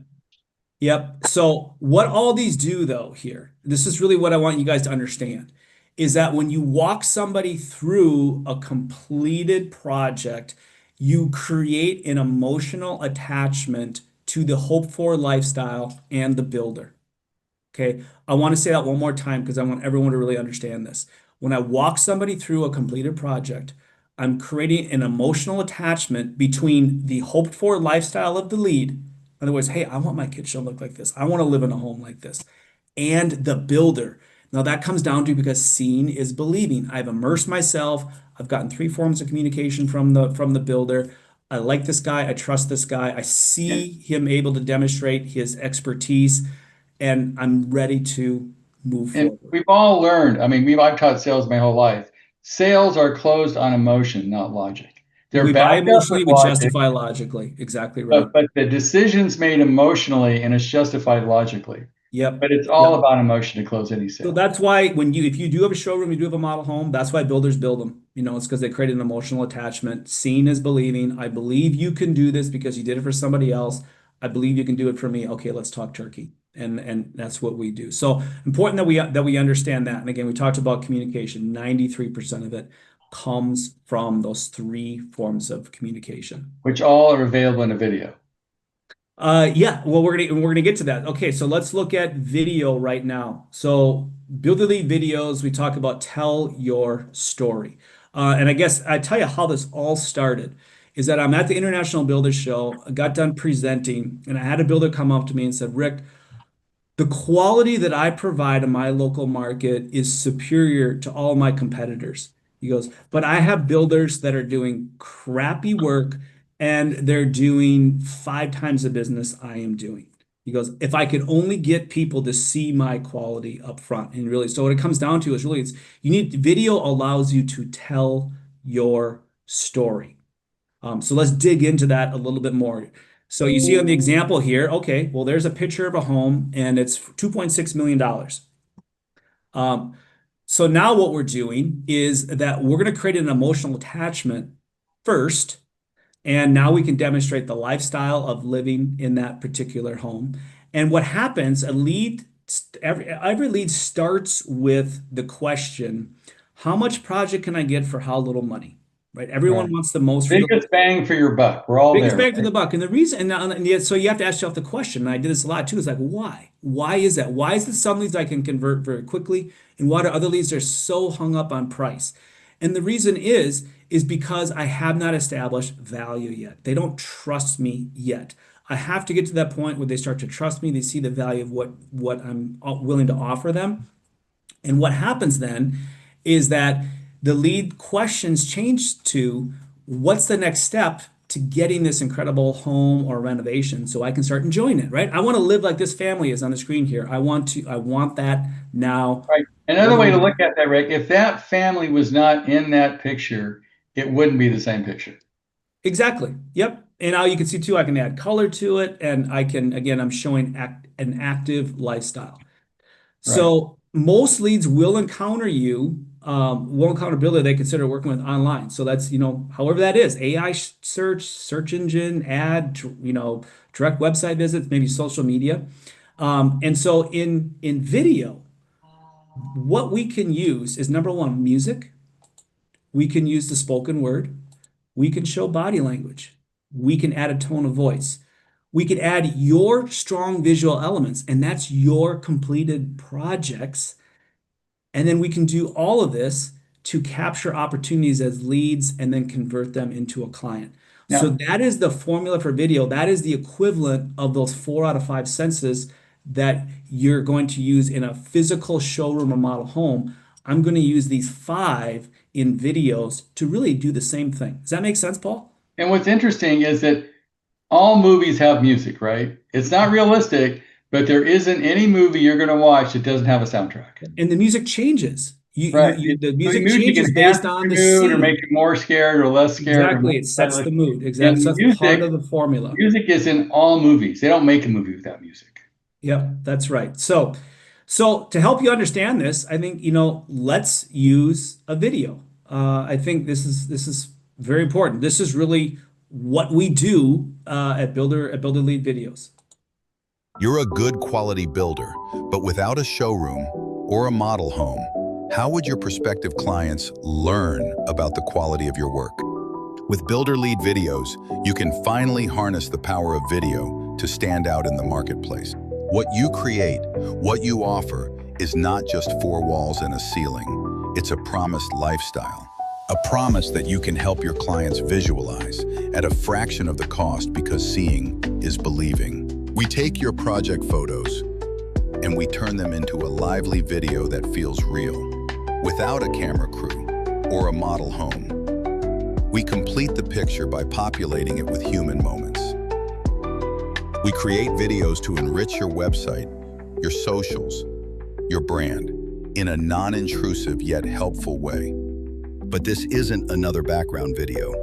Yep. So what all these do though here, this is really what I want you guys to understand, is that when you walk somebody through a completed project, you create an emotional attachment to the hoped for lifestyle and the builder. Okay. I want to say that one more time because I want everyone to really understand this. When I walk somebody through a completed project, I'm creating an emotional attachment between the hoped for lifestyle of the lead. In other words, hey, I want my kitchen to look like this. I want to live in a home like this. And the builder. Now that comes down to because seeing is believing. I've immersed myself. I've gotten three forms of communication from the builder. I like this guy. I trust this guy. I And, see him able to demonstrate his expertise and I'm ready to move and forward. we've all learned. I mean, I've taught sales my whole life. Sales are closed on emotion, not logic. They're We buy backed up with emotionally, we logic, justify logically. Exactly right. but the decision's made emotionally and it's justified logically. Yep. But it's all Yep. about emotion to close any So sale. that's why if you do have a showroom, you do have a model home, that's why builders build them. It's because they create an emotional attachment. Seeing is believing. I believe you can do this because you did it for somebody else. I believe you can do it for me. Okay, let's talk turkey. And that's what we do. So important that we understand that. And again, we talked about communication. 93% of it comes from those three forms of communication. which all are available in a video. Yeah, well, we're gonna get to that. Okay, so let's look at video right now. So Builder Lead videos, we talk about tell your story. And I guess I tell you how this all started is that I'm at the International Builders Show, I got done presenting, and I had a builder come up to me and said, Rick, the quality that I provide in my local market is superior to all my competitors. He goes, but I have builders that are doing crappy work and they're doing 5 times the business I am doing. He goes, if I could only get people to see my quality up front. And really, so what it comes down to is really it's you need video allows you to tell your story. So let's dig into that a little bit more. So you see on the example here, okay, well, there's a picture of a home and it's $2.6 million. So now what we're doing is that we're going to create an emotional attachment first, and now we can demonstrate the lifestyle of living in that particular home. And what happens, every lead starts with the question, how much project can I get for how little money? Right? Everyone Right. wants the most for the Biggest bang for your buck. We're all biggest there, bang for right? the buck. And the reason, and yet, so you have to ask yourself the question, and I did this a lot too, is like, why? Why is that? Why is it some leads I can convert very quickly, and why do other leads are so hung up on price? And the reason is because I have not established value yet. They don't trust me yet. I have to get to that point where they start to trust me. They see the value of what I'm willing to offer them. And what happens then is that the lead questions change to what's the next step to getting this incredible home or renovation so I can start enjoying it, right? I want to live like this family is on the screen here. I want that now. Right. What Another do way we to do? look at that, Rick, if that family was not in that picture, it wouldn't be the same picture. Exactly. Yep. And now you can see too, I can add color to it and I can, again, I'm showing an active lifestyle. Right. So most leads will encounter builder they consider working with online. So that's, however that is, AI search engine, direct website visits, maybe social media. And so in video, what we can use is number one, music. We can use the spoken word. We can show body language. We can add a tone of voice. We could add your strong visual elements, and that's your completed projects. And then we can do all of this to capture opportunities as leads and then convert them into a client. So Now, that is the formula for video. That is the equivalent of those 4 out of 5 senses that you're going to use in a physical showroom or model home. I'm going to use these 5 in videos to really do the same thing. Does that make sense, Paul? and what's interesting is that all movies have music, right? It's not realistic, but there isn't any movie you're going to watch that doesn't have a soundtrack. And the music changes. Right. The So music music changes enhances based on the your mood or scene. make you more scared or less scared or more Exactly. It sets the excited. mood. Exactly. And So that's part of the formula. music is in all movies. They don't make a movie without music. Yep, that's right. So to help you understand this, I think, let's use a video. I think this is very important. This is really what we do at Builder Lead Videos. You're a good quality builder, but without a showroom or a model home, how would your prospective clients learn about the quality of your work? With Builder Lead Videos, you can finally harness the power of video to stand out in the marketplace. What you create, what you offer, is not just 4 walls and a ceiling. It's a promised lifestyle. A promise that you can help your clients visualize at a fraction of the cost because seeing is believing. We take your project photos and we turn them into a lively video that feels real. Without a camera crew or a model home, we complete the picture by populating it with human moments. We create videos to enrich your website, your socials, your brand in a non-intrusive yet helpful way. But this isn't another background video.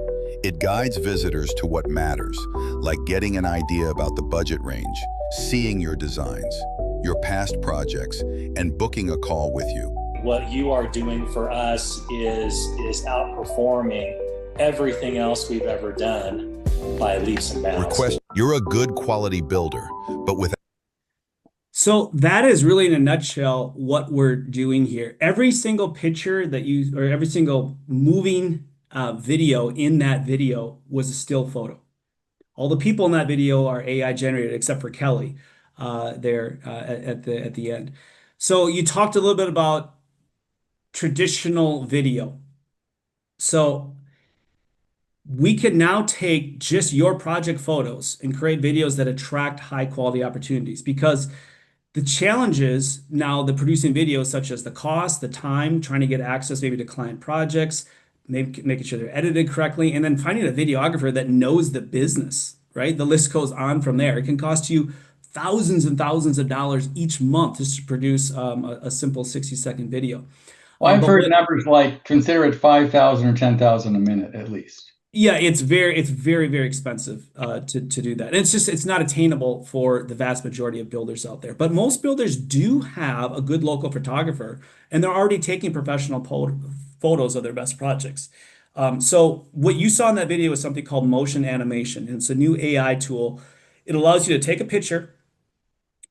It guides visitors to what matters, like getting an idea about the budget range, seeing your designs, your past projects, and booking a call with you. What you are doing for us is outperforming everything else we've ever done by leaps and bounds. You're a good quality builder, but without So that is really in a nutshell what we're doing here. Every single picture that you, or every single moving video in that video was a still photo. All the people in that video are AI generated, except for Kelly there at the end. So you talked a little bit about traditional video. So we can now take just your project photos and create videos that attract high quality opportunities because the challenges now, the producing videos, such as the cost, the time, trying to get access maybe to client projects, maybe making sure they're edited correctly, and then finding a videographer that knows the business, right? The list goes on from there. It can cost you thousands and thousands of dollars each month just to produce a simple 60-second video. Well, I've But heard what numbers like consider it 5,000 or 10,000 a minute at least. Yeah, it's very expensive to do that. And it's not attainable for the vast majority of builders out there. But most builders do have a good local photographer, and they're already taking professional photos of their best projects. So what you saw in that video is something called motion animation, and it's a new AI tool. It allows you to take a picture,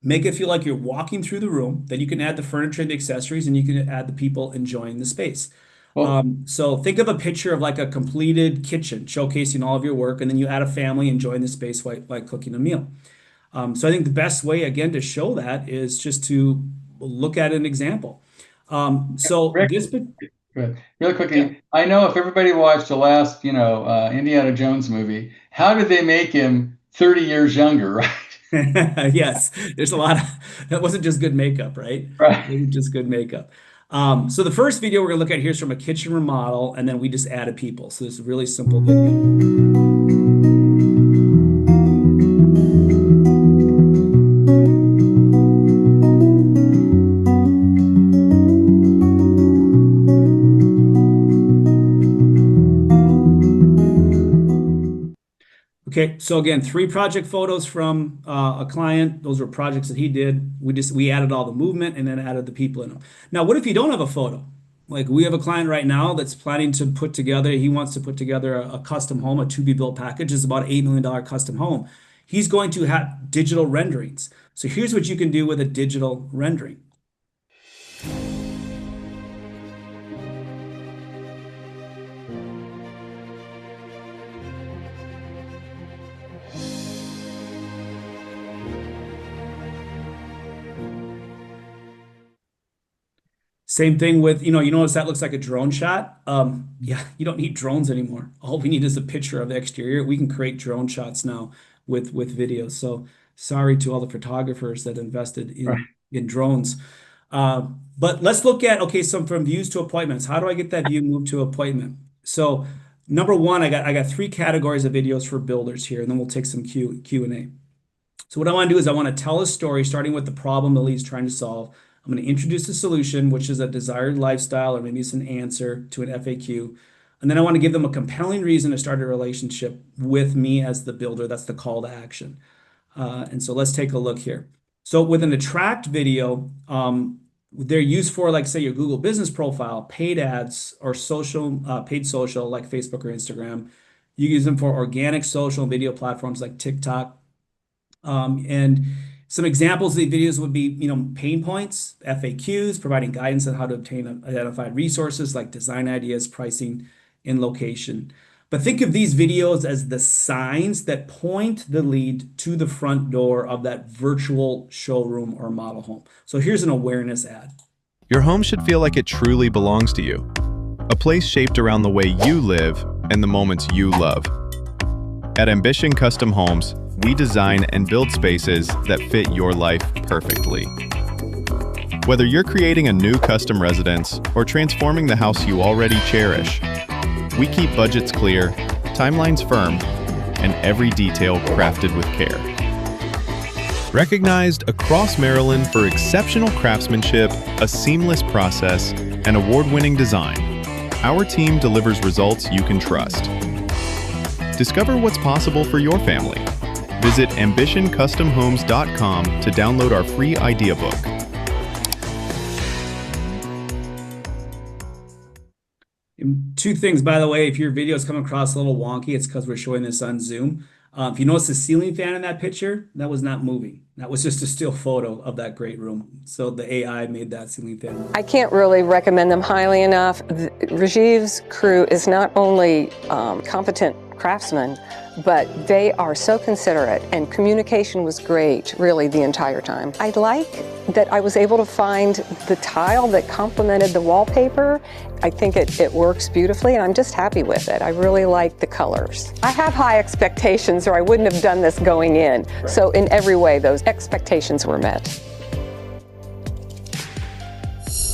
make it feel like you're walking through the room, then you can add the furniture and the accessories, and you can add the people enjoying the space. Well, So think of a picture of like a completed kitchen showcasing all of your work, and then you add a family enjoying the space while cooking a meal. So I think the best way, again, to show that is just to look at an example. So Rick, this, good. Really yeah. quickly, I know if everybody watched the last, Indiana Jones movie, how did they make him 30 years younger, right? Yes, there's a lot of, that wasn't just good makeup, right? It Right. wasn't just good makeup. So the first video we're gonna look at here is from a kitchen remodel, and then we just added people. So this is a really simple video. Okay, so again, three project photos from a client. Those were projects that he did. We added all the movement and then added the people in them. Now, what if you don't have a photo? Like we have a client right now that's planning to put together, he wants to put together a custom home, a to be built package. It's about $8 million custom home. He's going to have digital renderings. So here's what you can do with a digital rendering. Same thing with, you notice that looks like a drone shot. Yeah, you don't need drones anymore. All we need is a picture of the exterior. We can create drone shots now with videos. So sorry to all the photographers that invested Right. in drones. But let's look at, okay, so from views to appointments. How do I get that view moved to appointment? So number one, I got three categories of videos for builders here, and then we'll take some Q&A. So what I want to do is I want to tell a story starting with the problem the lead's trying to solve. I'm going to introduce the solution, which is a desired lifestyle, or maybe it's an answer to an FAQ. And then I want to give them a compelling reason to start a relationship with me as the builder. That's the call to action. And so let's take a look here. So with an attract video, they're used for, like, say, your Google business profile, paid ads, or paid social like Facebook or Instagram. You use them for organic social and video platforms like TikTok. And some examples of the videos would be, pain points, FAQs, providing guidance on how to obtain identified resources like design ideas, pricing, and location. But think of these videos as the signs that point the lead to the front door of that virtual showroom or model home. So here's an awareness ad. Your home should feel like it truly belongs to you. A place shaped around the way you live and the moments you love. At Ambition Custom Homes, we design and build spaces that fit your life perfectly. Whether you're creating a new custom residence or transforming the house you already cherish, we keep budgets clear, timelines firm, and every detail crafted with care. Recognized across Maryland for exceptional craftsmanship, a seamless process, and award-winning design, our team delivers results you can trust. Discover what's possible for your family. Visit ambitioncustomhomes.com to download our free idea book. And two things, by the way, if your video is coming across a little wonky, it's because we're showing this on Zoom. If you notice the ceiling fan in that picture, that was not moving. That was just a still photo of that great room. So the AI made that ceiling fan move. I can't really recommend them highly enough. Rajiv's crew is not only competent craftsmen, but they are so considerate, and communication was great really the entire time. I like that I was able to find the tile that complemented the wallpaper. I think it works beautifully, and I'm just happy with it. I really like the colors. I have high expectations, or I wouldn't have done this going in. Right. So in every way, those expectations were met.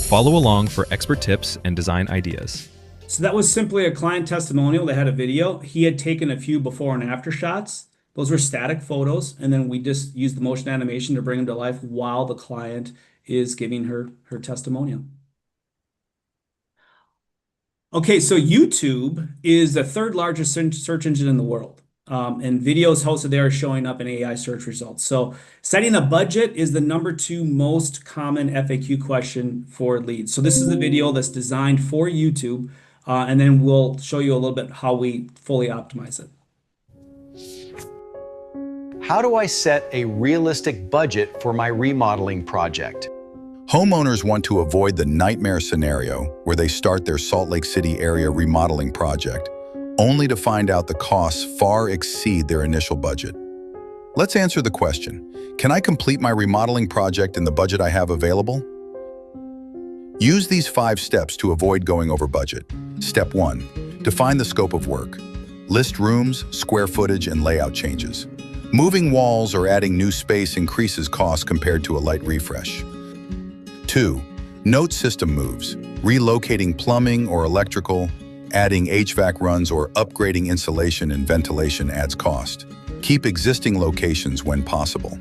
Follow along for expert tips and design ideas. So that was simply a client testimonial that had a video. He had taken a few before and after shots. Those were static photos, and then we just used the motion animation to bring them to life while the client is giving her testimonial. Okay, so YouTube is the third largest search engine in the world. And videos hosted there are showing up in AI search results. So setting a budget is the #2 most common FAQ question for leads. So this is the video that's designed for YouTube, and then we'll show you a little bit how we fully optimize it. How do I set a realistic budget for my remodeling project? Homeowners want to avoid the nightmare scenario where they start their Salt Lake City area remodeling project, only to find out the costs far exceed their initial budget. Let's answer the question, can I complete my remodeling project in the budget I have available? Use these 5 steps to avoid going over budget. Step 1, define the scope of work. List rooms, square footage, and layout changes. Moving walls or adding new space increases costs compared to a light refresh. 2, note system moves. Relocating plumbing or electrical, adding HVAC runs, or upgrading insulation and ventilation adds cost. Keep existing locations when possible.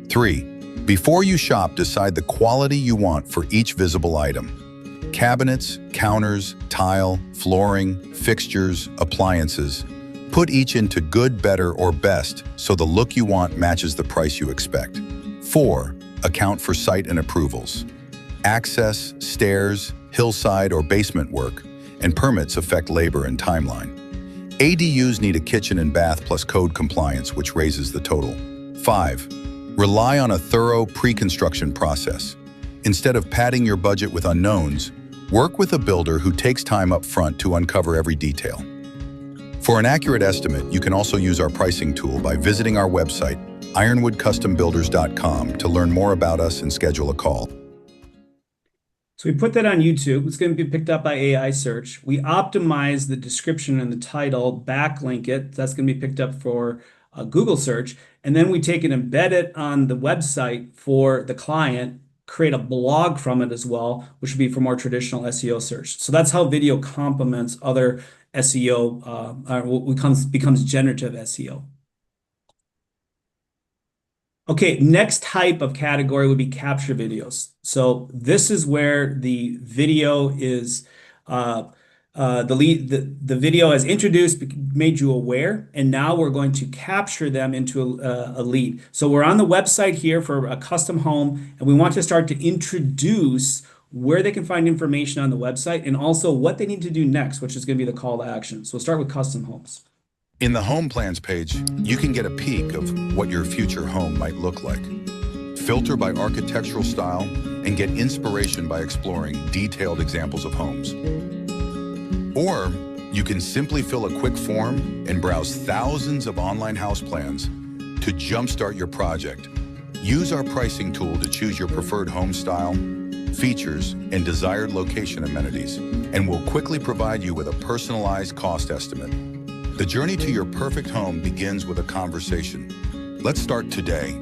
3, before you shop, decide the quality you want for each visible item. Cabinets, counters, tile, flooring, fixtures, appliances. Put each into good, better, or best so the look you want matches the price you expect. 4, account for site and approvals. Access, stairs, hillside, or basement work, and permits affect labor and timeline. ADUs need a kitchen and bath plus code compliance, which raises the total. 5, rely on a thorough pre-construction process. Instead of padding your budget with unknowns, work with a builder who takes time up front to uncover every detail. For an accurate estimate, you can also use our pricing tool by visiting our website, ironwoodcustombuilders.com, to learn more about us and schedule a call. So we put that on YouTube. It's going to be picked up by AI search. We optimize the description and the title, backlink it. That's going to be picked up for Google search. And then we take and embed it on the website for the client, create a blog from it as well, which would be for more traditional SEO search. So that's how video complements other SEO, what becomes generative SEO. Okay, next type of category would be capture videos. So this is where the video is the video has introduced, made you aware, and now we're going to capture them into a lead. So we're on the website here for a custom home, and we want to start to introduce where they can find information on the website and also what they need to do next, which is going to be the call to action. So we'll start with custom homes. In the Home Plans page, you can get a peek of what your future home might look like. Filter by architectural style and get inspiration by exploring detailed examples of homes. Or you can simply fill a quick form and browse thousands of online house plans to jumpstart your project. Use our pricing tool to choose your preferred home style, features, and desired location amenities, and we'll quickly provide you with a personalized cost estimate. The journey to your perfect home begins with a conversation. Let's start today.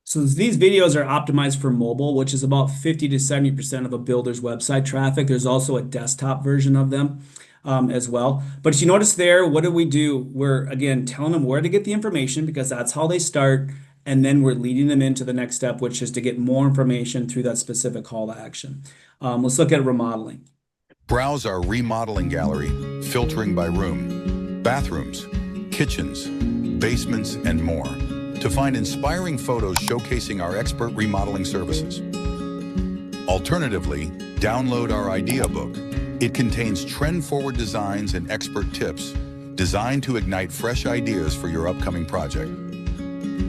So these videos are optimized for mobile, which is about 50 to 70% of a builder's website traffic. There's also a desktop version of them as well. But you notice there, what do? We're, again, telling them where to get the information because that's how they start. And then we're leading them into the next step, which is to get more information through that specific call to action. Let's look at remodeling. Browse our remodeling gallery, filtering by room, bathrooms, kitchens, basements, and more, to find inspiring photos showcasing our expert remodeling services. Alternatively, download our idea book. It contains trend-forward designs and expert tips designed to ignite fresh ideas for your upcoming project.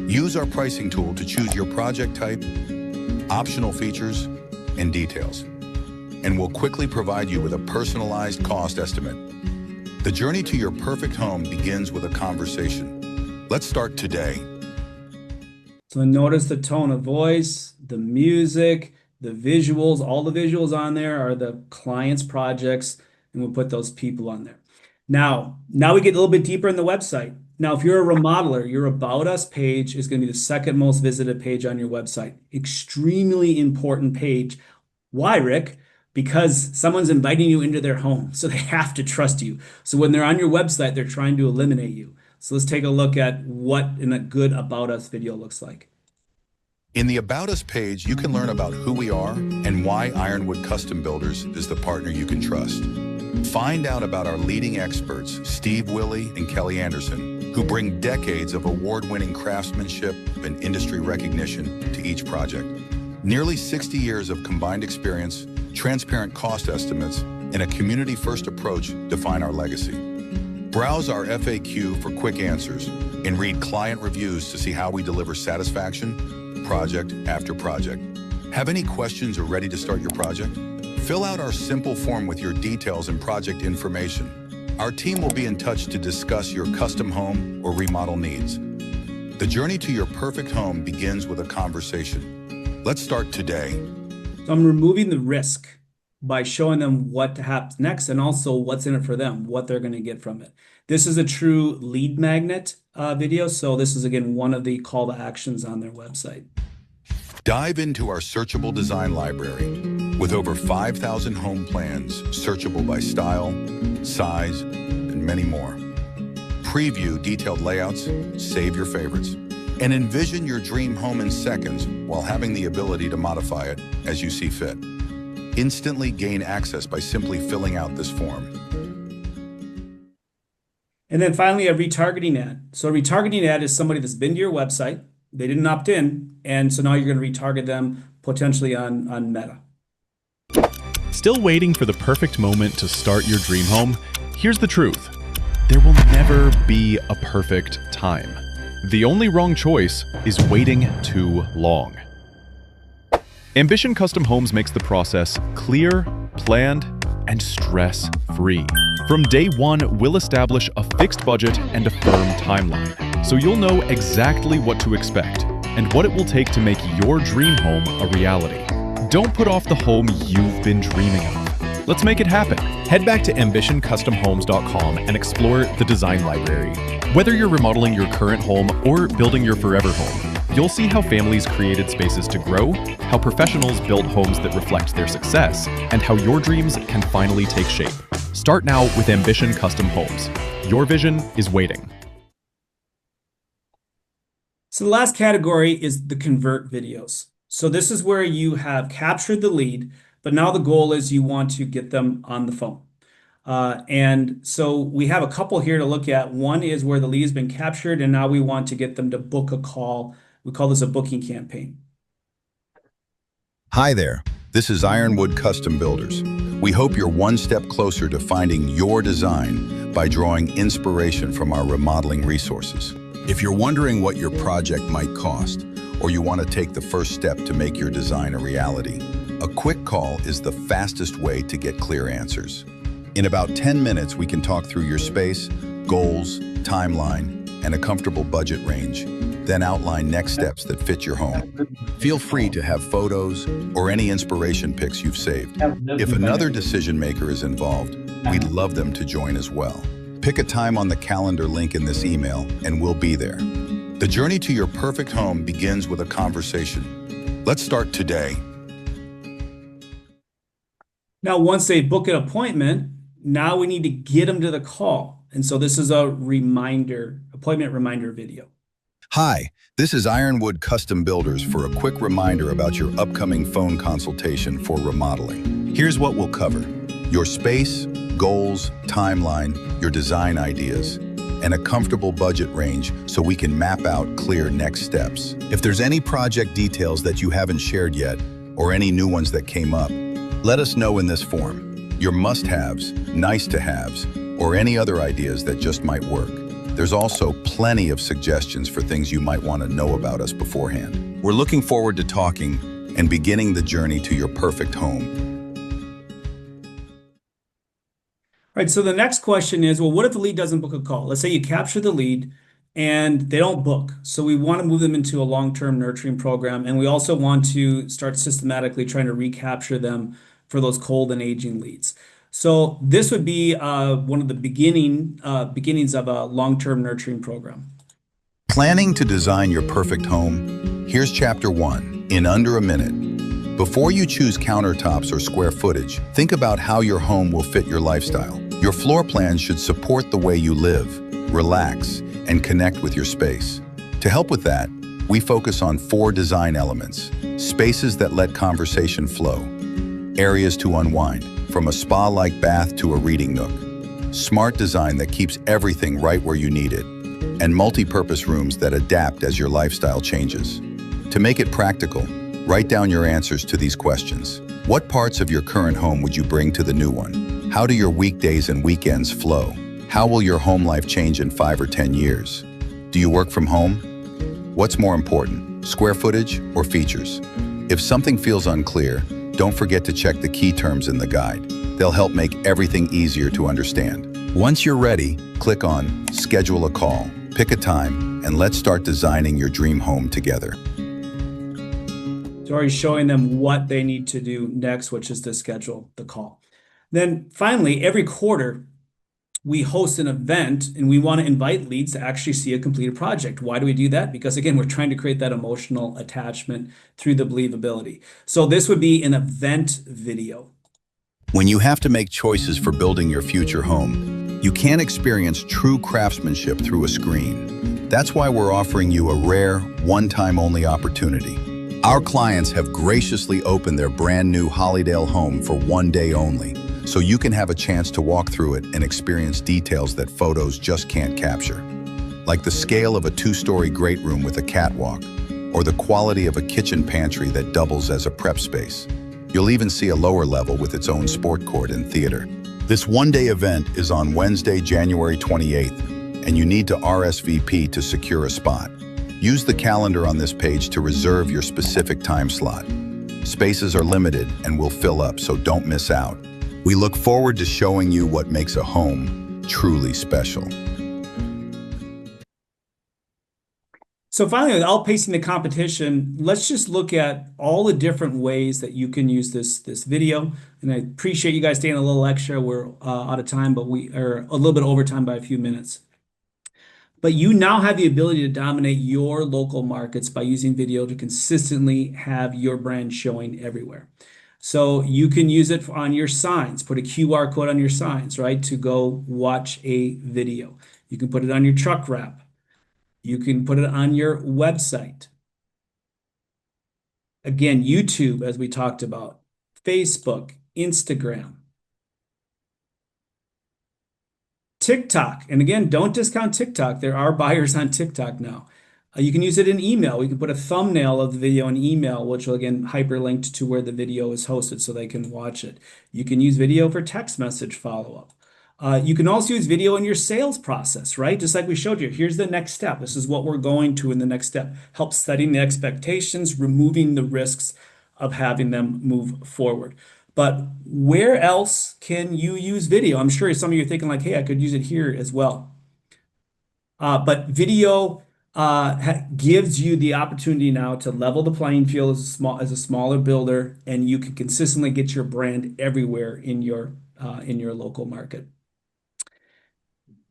Use our pricing tool to choose your project type, optional features, and details, and we'll quickly provide you with a personalized cost estimate. The journey to your perfect home begins with a conversation. Let's start today. So notice the tone of voice, the music, the visuals. All the visuals on there are the client's projects, and we'll put those people on there. Now we get a little bit deeper in the website. Now, if you're a remodeler, your About Us page is going to be the second most visited page on your website. Extremely important page. Why, Rick? Because someone's inviting you into their home, so they have to trust you. So when they're on your website, they're trying to eliminate you. So let's take a look at what a good About Us video looks like. In the About Us page, you can learn about who we are and why Ironwood Custom Builders is the partner you can trust. Find out about our leading experts, Steve Willey and Kelly Anderson, who bring decades of award-winning craftsmanship and industry recognition to each project. Nearly 60 years of combined experience, transparent cost estimates, and a community-first approach define our legacy. Browse our FAQ for quick answers and read client reviews to see how we deliver satisfaction, project after project. Have any questions or ready to start your project? Fill out our simple form with your details and project information. Our team will be in touch to discuss your custom home or remodel needs. The journey to your perfect home begins with a conversation. Let's start today. So I'm removing the risk by showing them what happens next and also what's in it for them, what they're going to get from it. This is a true lead magnet video. So this is, again, one of the call to actions on their website. Dive into our searchable design library with over 5,000 home plans, searchable by style, size, and many more. Preview detailed layouts, save your favorites, and envision your dream home in seconds while having the ability to modify it as you see fit. Instantly gain access by simply filling out this form. And then finally, a retargeting ad. So a retargeting ad is somebody that's been to your website, they didn't opt in, and so now you're going to retarget them potentially on Meta. Still waiting for the perfect moment to start your dream home? Here's the truth. There will never be a perfect time. The only wrong choice is waiting too long. Ambition Custom Homes makes the process clear, planned, and stress-free. From day one, we'll establish a fixed budget and a firm timeline, so you'll know exactly what to expect and what it will take to make your dream home a reality. Don't put off the home you've been dreaming of. Let's make it happen. Head back to ambitioncustomhomes.com and explore the design library. Whether you're remodeling your current home or building your forever home, you'll see how families created spaces to grow, how professionals built homes that reflect their success, and how your dreams can finally take shape. Start now with Ambition Custom Homes. Your vision is waiting. So the last category is the convert videos. So this is where you have captured the lead, but now the goal is you want to get them on the phone. And so we have a couple here to look at. One is where the lead has been captured, and now we want to get them to book a call. We call this a booking campaign. Hi there, this is Ironwood Custom Builders. We hope you're one step closer to finding your design by drawing inspiration from our remodeling resources. If you're wondering what your project might cost, or you want to take the first step to make your design a reality, a quick call is the fastest way to get clear answers. In about 10 minutes, we can talk through your space, goals, timeline, and a comfortable budget range, then outline next steps that fit your home. Feel free to have photos or any inspiration pics you've saved. If another decision maker is involved, we'd love them to join as well. Pick a time on the calendar link in this email and we'll be there. The journey to your perfect home begins with a conversation. Let's start today. Now, once they book an appointment, now we need to get them to the call. And so this is a appointment reminder video. Hi, this is Ironwood Custom Builders for a quick reminder about your upcoming phone consultation for remodeling. Here's what we'll cover: your space, goals, timeline, your design ideas, and a comfortable budget range so we can map out clear next steps. If there's any project details that you haven't shared yet, or any new ones that came up, let us know in this form. Your must-haves, nice-to-haves, or any other ideas that just might work. There's also plenty of suggestions for things you might want to know about us beforehand. We're looking forward to talking and beginning the journey to your perfect home. All right, so the next question is, well, what if the lead doesn't book a call? Let's say you capture the lead and they don't book. So we want to move them into a long-term nurturing program. And we also want to start systematically trying to recapture them for those cold and aging leads. So this would be one of the beginnings of a long-term nurturing program. Planning to design your perfect home? Here's chapter 1, in under a minute. Before you choose countertops or square footage, think about how your home will fit your lifestyle. Your floor plan should support the way you live, relax, and connect with your space. To help with that, we focus on 4 design elements: spaces that let conversation flow, areas to unwind, from a spa-like bath to a reading nook, smart design that keeps everything right where you need it, and multi-purpose rooms that adapt as your lifestyle changes. To make it practical, write down your answers to these questions. What parts of your current home would you bring to the new one? How do your weekdays and weekends flow? How will your home life change in 5 or 10 years? Do you work from home? What's more important, square footage or features? If something feels unclear, don't forget to check the key terms in the guide. They'll help make everything easier to understand. Once you're ready, click on Schedule a Call, pick a time, and let's start designing your dream home together. So already showing them what they need to do next, which is to schedule the call. Then finally, every quarter, we host an event and we want to invite leads to actually see a completed project. Why do we do that? Because again, we're trying to create that emotional attachment through the believability. So this would be an event video. When you have to make choices for building your future home, you can't experience true craftsmanship through a screen. That's why we're offering you a rare, one-time only opportunity. Our clients have graciously opened their brand new Hollydale home for one day only, so you can have a chance to walk through it and experience details that photos just can't capture. Like the scale of a 2-story great room with a catwalk, or the quality of a kitchen pantry that doubles as a prep space. You'll even see a lower level with its own sport court and theater. This one-day event is on Wednesday, January 28th, and you need to RSVP to secure a spot. Use the calendar on this page to reserve your specific time slot. Spaces are limited and will fill up, so don't miss out. We look forward to showing you what makes a home truly special. So finally, with outpacing the competition, let's just look at all the different ways that you can use this video. And I appreciate you guys staying a little extra. We're out of time, but we are a little bit over time by a few minutes. But you now have the ability to dominate your local markets by using video to consistently have your brand showing everywhere. So you can use it on your signs, put a QR code on your signs, right, to go watch a video. You can put it on your truck wrap. You can put it on your website. Again, YouTube, as we talked about, Facebook, Instagram, TikTok. And again, don't discount TikTok. There are buyers on TikTok now. You can use it in email. We can put a thumbnail of the video in email, which will again hyperlink to where the video is hosted so they can watch it. You can use video for text message follow-up. You can also use video in your sales process, right? Just like we showed you. Here's the next step. This is what we're going to in the next step. Help setting the expectations, removing the risks of having them move forward. But where else can you use video? I'm sure some of you are thinking like, hey, I could use it here as well. But video gives you the opportunity now to level the playing field as a smaller builder, and you can consistently get your brand everywhere in your local market.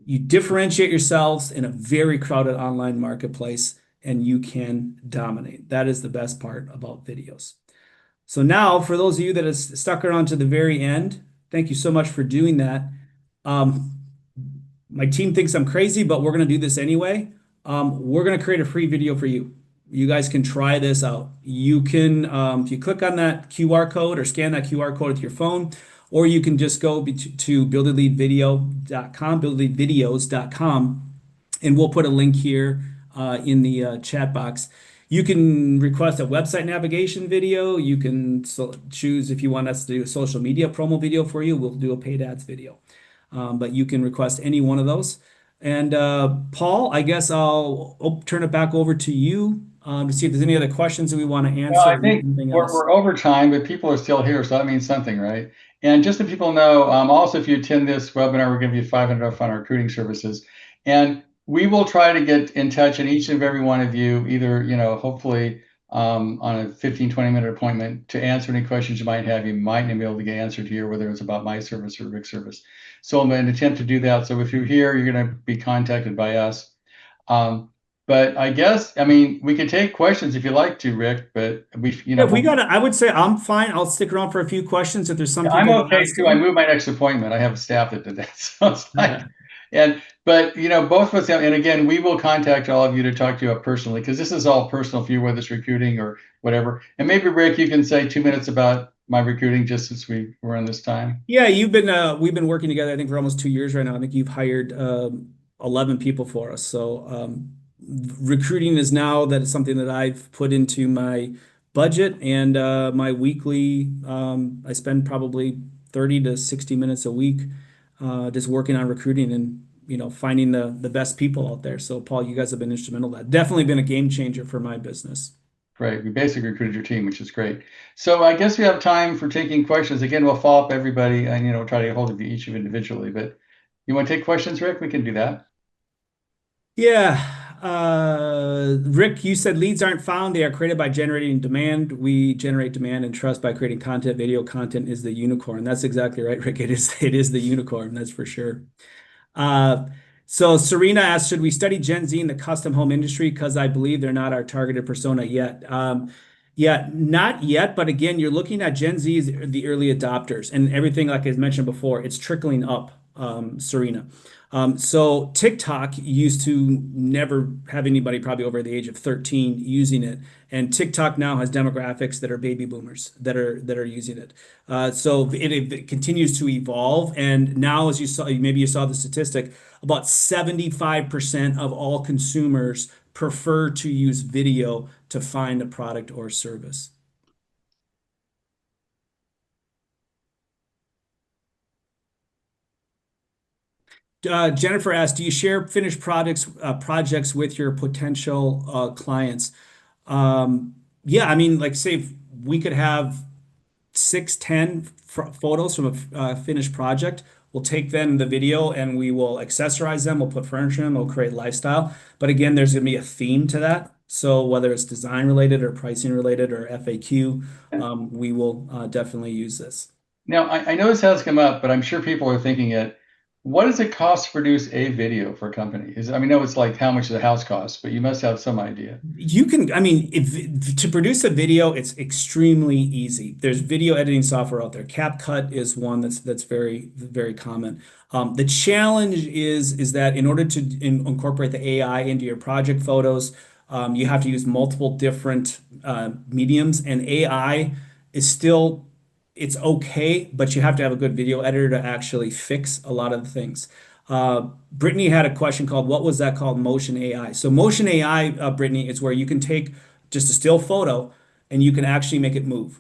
You differentiate yourselves in a very crowded online marketplace, and you can dominate. That is the best part about videos. So now, for those of you that have stuck around to the very end, thank you so much for doing that. My team thinks I'm crazy, but we're going to do this anyway. We're going to create a free video for you. You guys can try this out. You can, if you click on that QR code or scan that QR code with your phone, or you can just go to buildaleadvideo.com, buildaleadvideos.com, and we'll put a link here in the chat box. You can request a website navigation video. You can choose if you want us to do a social media promo video for you. We'll do a paid ads video. but you can request any one of those. And Paul, I guess I'll turn it back over to you to see if there's any other questions that we want to Well, answer I or think anything we're, else. we're over time, but people are still here, so that means something, right? And just so people know, also, if you attend this webinar, we're going to give you $500 on our recruiting services. And we will try to get in touch in each and every one of you, either, hopefully on a 15, 20-minute appointment to answer any questions you might have. You might not be able to get answered here, whether it's about my service or Rick's service. So I'm going to attempt to do that. So if you're here, you're going to be contacted by us. But I guess, we could take questions if you like to, Rick, but Yeah, if we got I would say I'm fine. I'll stick around for a few questions if there's some I'm people that okay ask too. I them. moved my next appointment. I have a staff that did that. So it's like, but both of us, and again, we will contact all of you to talk to you personally, because this is all personal for you, whether it's recruiting or whatever. And maybe Rick, you can say 2 minutes about my recruiting just since we were on this time. Yeah, we've been working together, I think, for almost 2 years right now. I think you've hired 11 people for us. So recruiting is now that is something that I've put into my budget and my weekly. I spend probably 30 to 60 minutes a week just working on recruiting and finding the best people out there. So Paul, you guys have been instrumental in that. Definitely been a game changer for my business. Great. We basically recruited your team, which is great. So I guess we have time for taking questions. Again, we'll follow up everybody and try to get hold of you each individually. But you want to take questions, Rick? We can do that. Yeah. Rick, you said leads aren't found. They are created by generating demand. We generate demand and trust by creating content. Video content is the unicorn. That's exactly right, Rick. It is the unicorn, that's for sure. Uh, so Serena asked, should we study Gen Z in the custom home industry? Because I believe they're not our targeted persona yet. Yeah, not yet. But again, you're looking at Gen Z as the early adopters and everything, like I mentioned before, it's trickling up, Serena. So TikTok used to never have anybody probably over the age of 13 using it. And TikTok now has demographics that are baby boomers that are using it. So it continues to evolve. And now, as you saw, maybe you saw the statistic, about 75% of all consumers prefer to use video to find a product or service. Jennifer asked, do you share finished projects with your potential clients? Yeah, like say if we could have 6, 10 photos from a finished project. We'll take then the video and we will accessorize them. We'll put furniture in them. We'll create lifestyle. But again, there's going to be a theme to that. So whether it's design related or pricing related or FAQ, we will definitely use this. Now, I know this has come up, but I'm sure people are thinking it. What does it cost to produce a video for a company? I know it's like how much the house costs, but you must have some idea. You can, if to produce a video, it's extremely easy. There's video editing software out there. CapCut is one that's very, very common. The challenge is that in order to incorporate the AI into your project photos, you have to use multiple different mediums, and AI is still it's okay, but you have to have a good video editor to actually fix a lot of the things. Brittany had a question called, what was that called? Motion AI. So motion AI, Brittany, is where you can take just a still photo and you can actually make it move.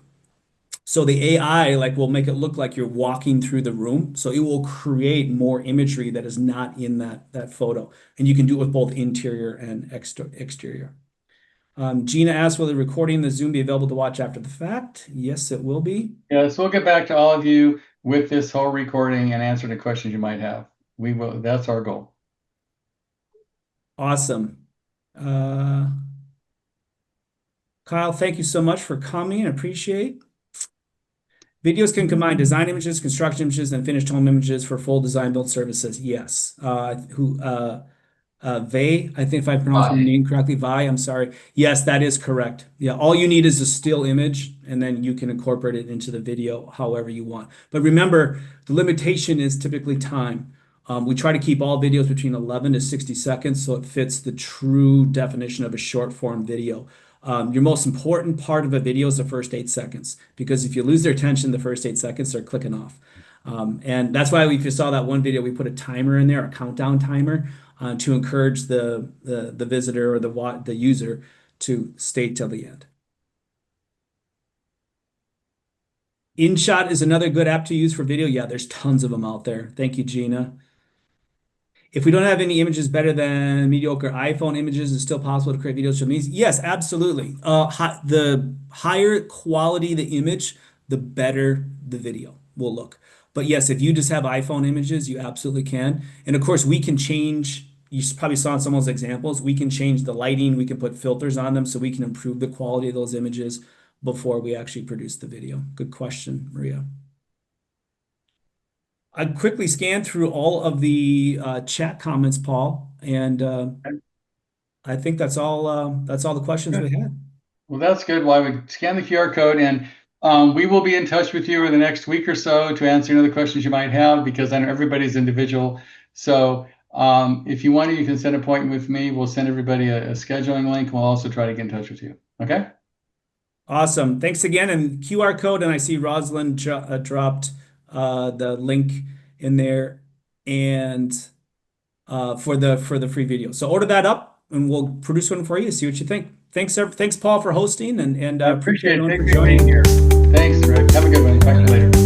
So the AI will make it look like you're walking through the room. So it will create more imagery that is not in that photo. And you can do it with both interior and exterior. Gina asked, will the recording of the Zoom be available to watch after the fact? Yes, it will be. Yeah, so we'll get back to all of you with this whole recording and answer the questions you might have. We will. That's our goal. Awesome. Kyle, thank you so much for coming. I appreciate. Videos can combine design images, construction images, and finished home images for full design build services. Yes. Vay, I think if I pronounced your name correctly, Vi, I'm sorry. Yes, that is correct. Yeah, all you need is a still image, and then you can incorporate it into the video however you want. But remember, the limitation is typically time. We try to keep all videos between 11 to 60 seconds, so it fits the true definition of a short form video. Your most important part of a video is the first 8 seconds, because if you lose their attention the first 8 seconds, they're clicking off. And that's why if you saw that one video, we put a timer in there, a countdown timer, to encourage the visitor or the user to stay till the end. InShot is another good app to use for video. Yeah, there's tons of them out there. Thank you, Gina. If we don't have any images better than mediocre iPhone images, it's still possible to create videos from these? Yes, absolutely. The higher quality the image, the better the video will look. But yes, if you just have iPhone images, you absolutely can. And of course, we can change, you probably saw in some of those examples, we can change the lighting, we can put filters on them so we can improve the quality of those images before we actually produce the video. Good question, Maria. I quickly scanned through all of the chat comments, Paul, and I think that's all the questions we had. Well, that's good. Well, I would scan the QR code, and we will be in touch with you in the next week or so to answer any other questions you might have, because I know everybody's individual. So if you want to, you can set an appointment with me. We'll send everybody a scheduling link. We'll also try to get in touch with you. Okay? Awesome. Thanks again. And QR code, and I see Rosalind dropped the link in there, and for the free video. So order that up, and we'll produce one for you. See what you think. Thanks, Paul, for hosting, and I appreciate it. everyone Thanks for for being joining. here. Thanks, Rick. Have a good one. Talk to you later.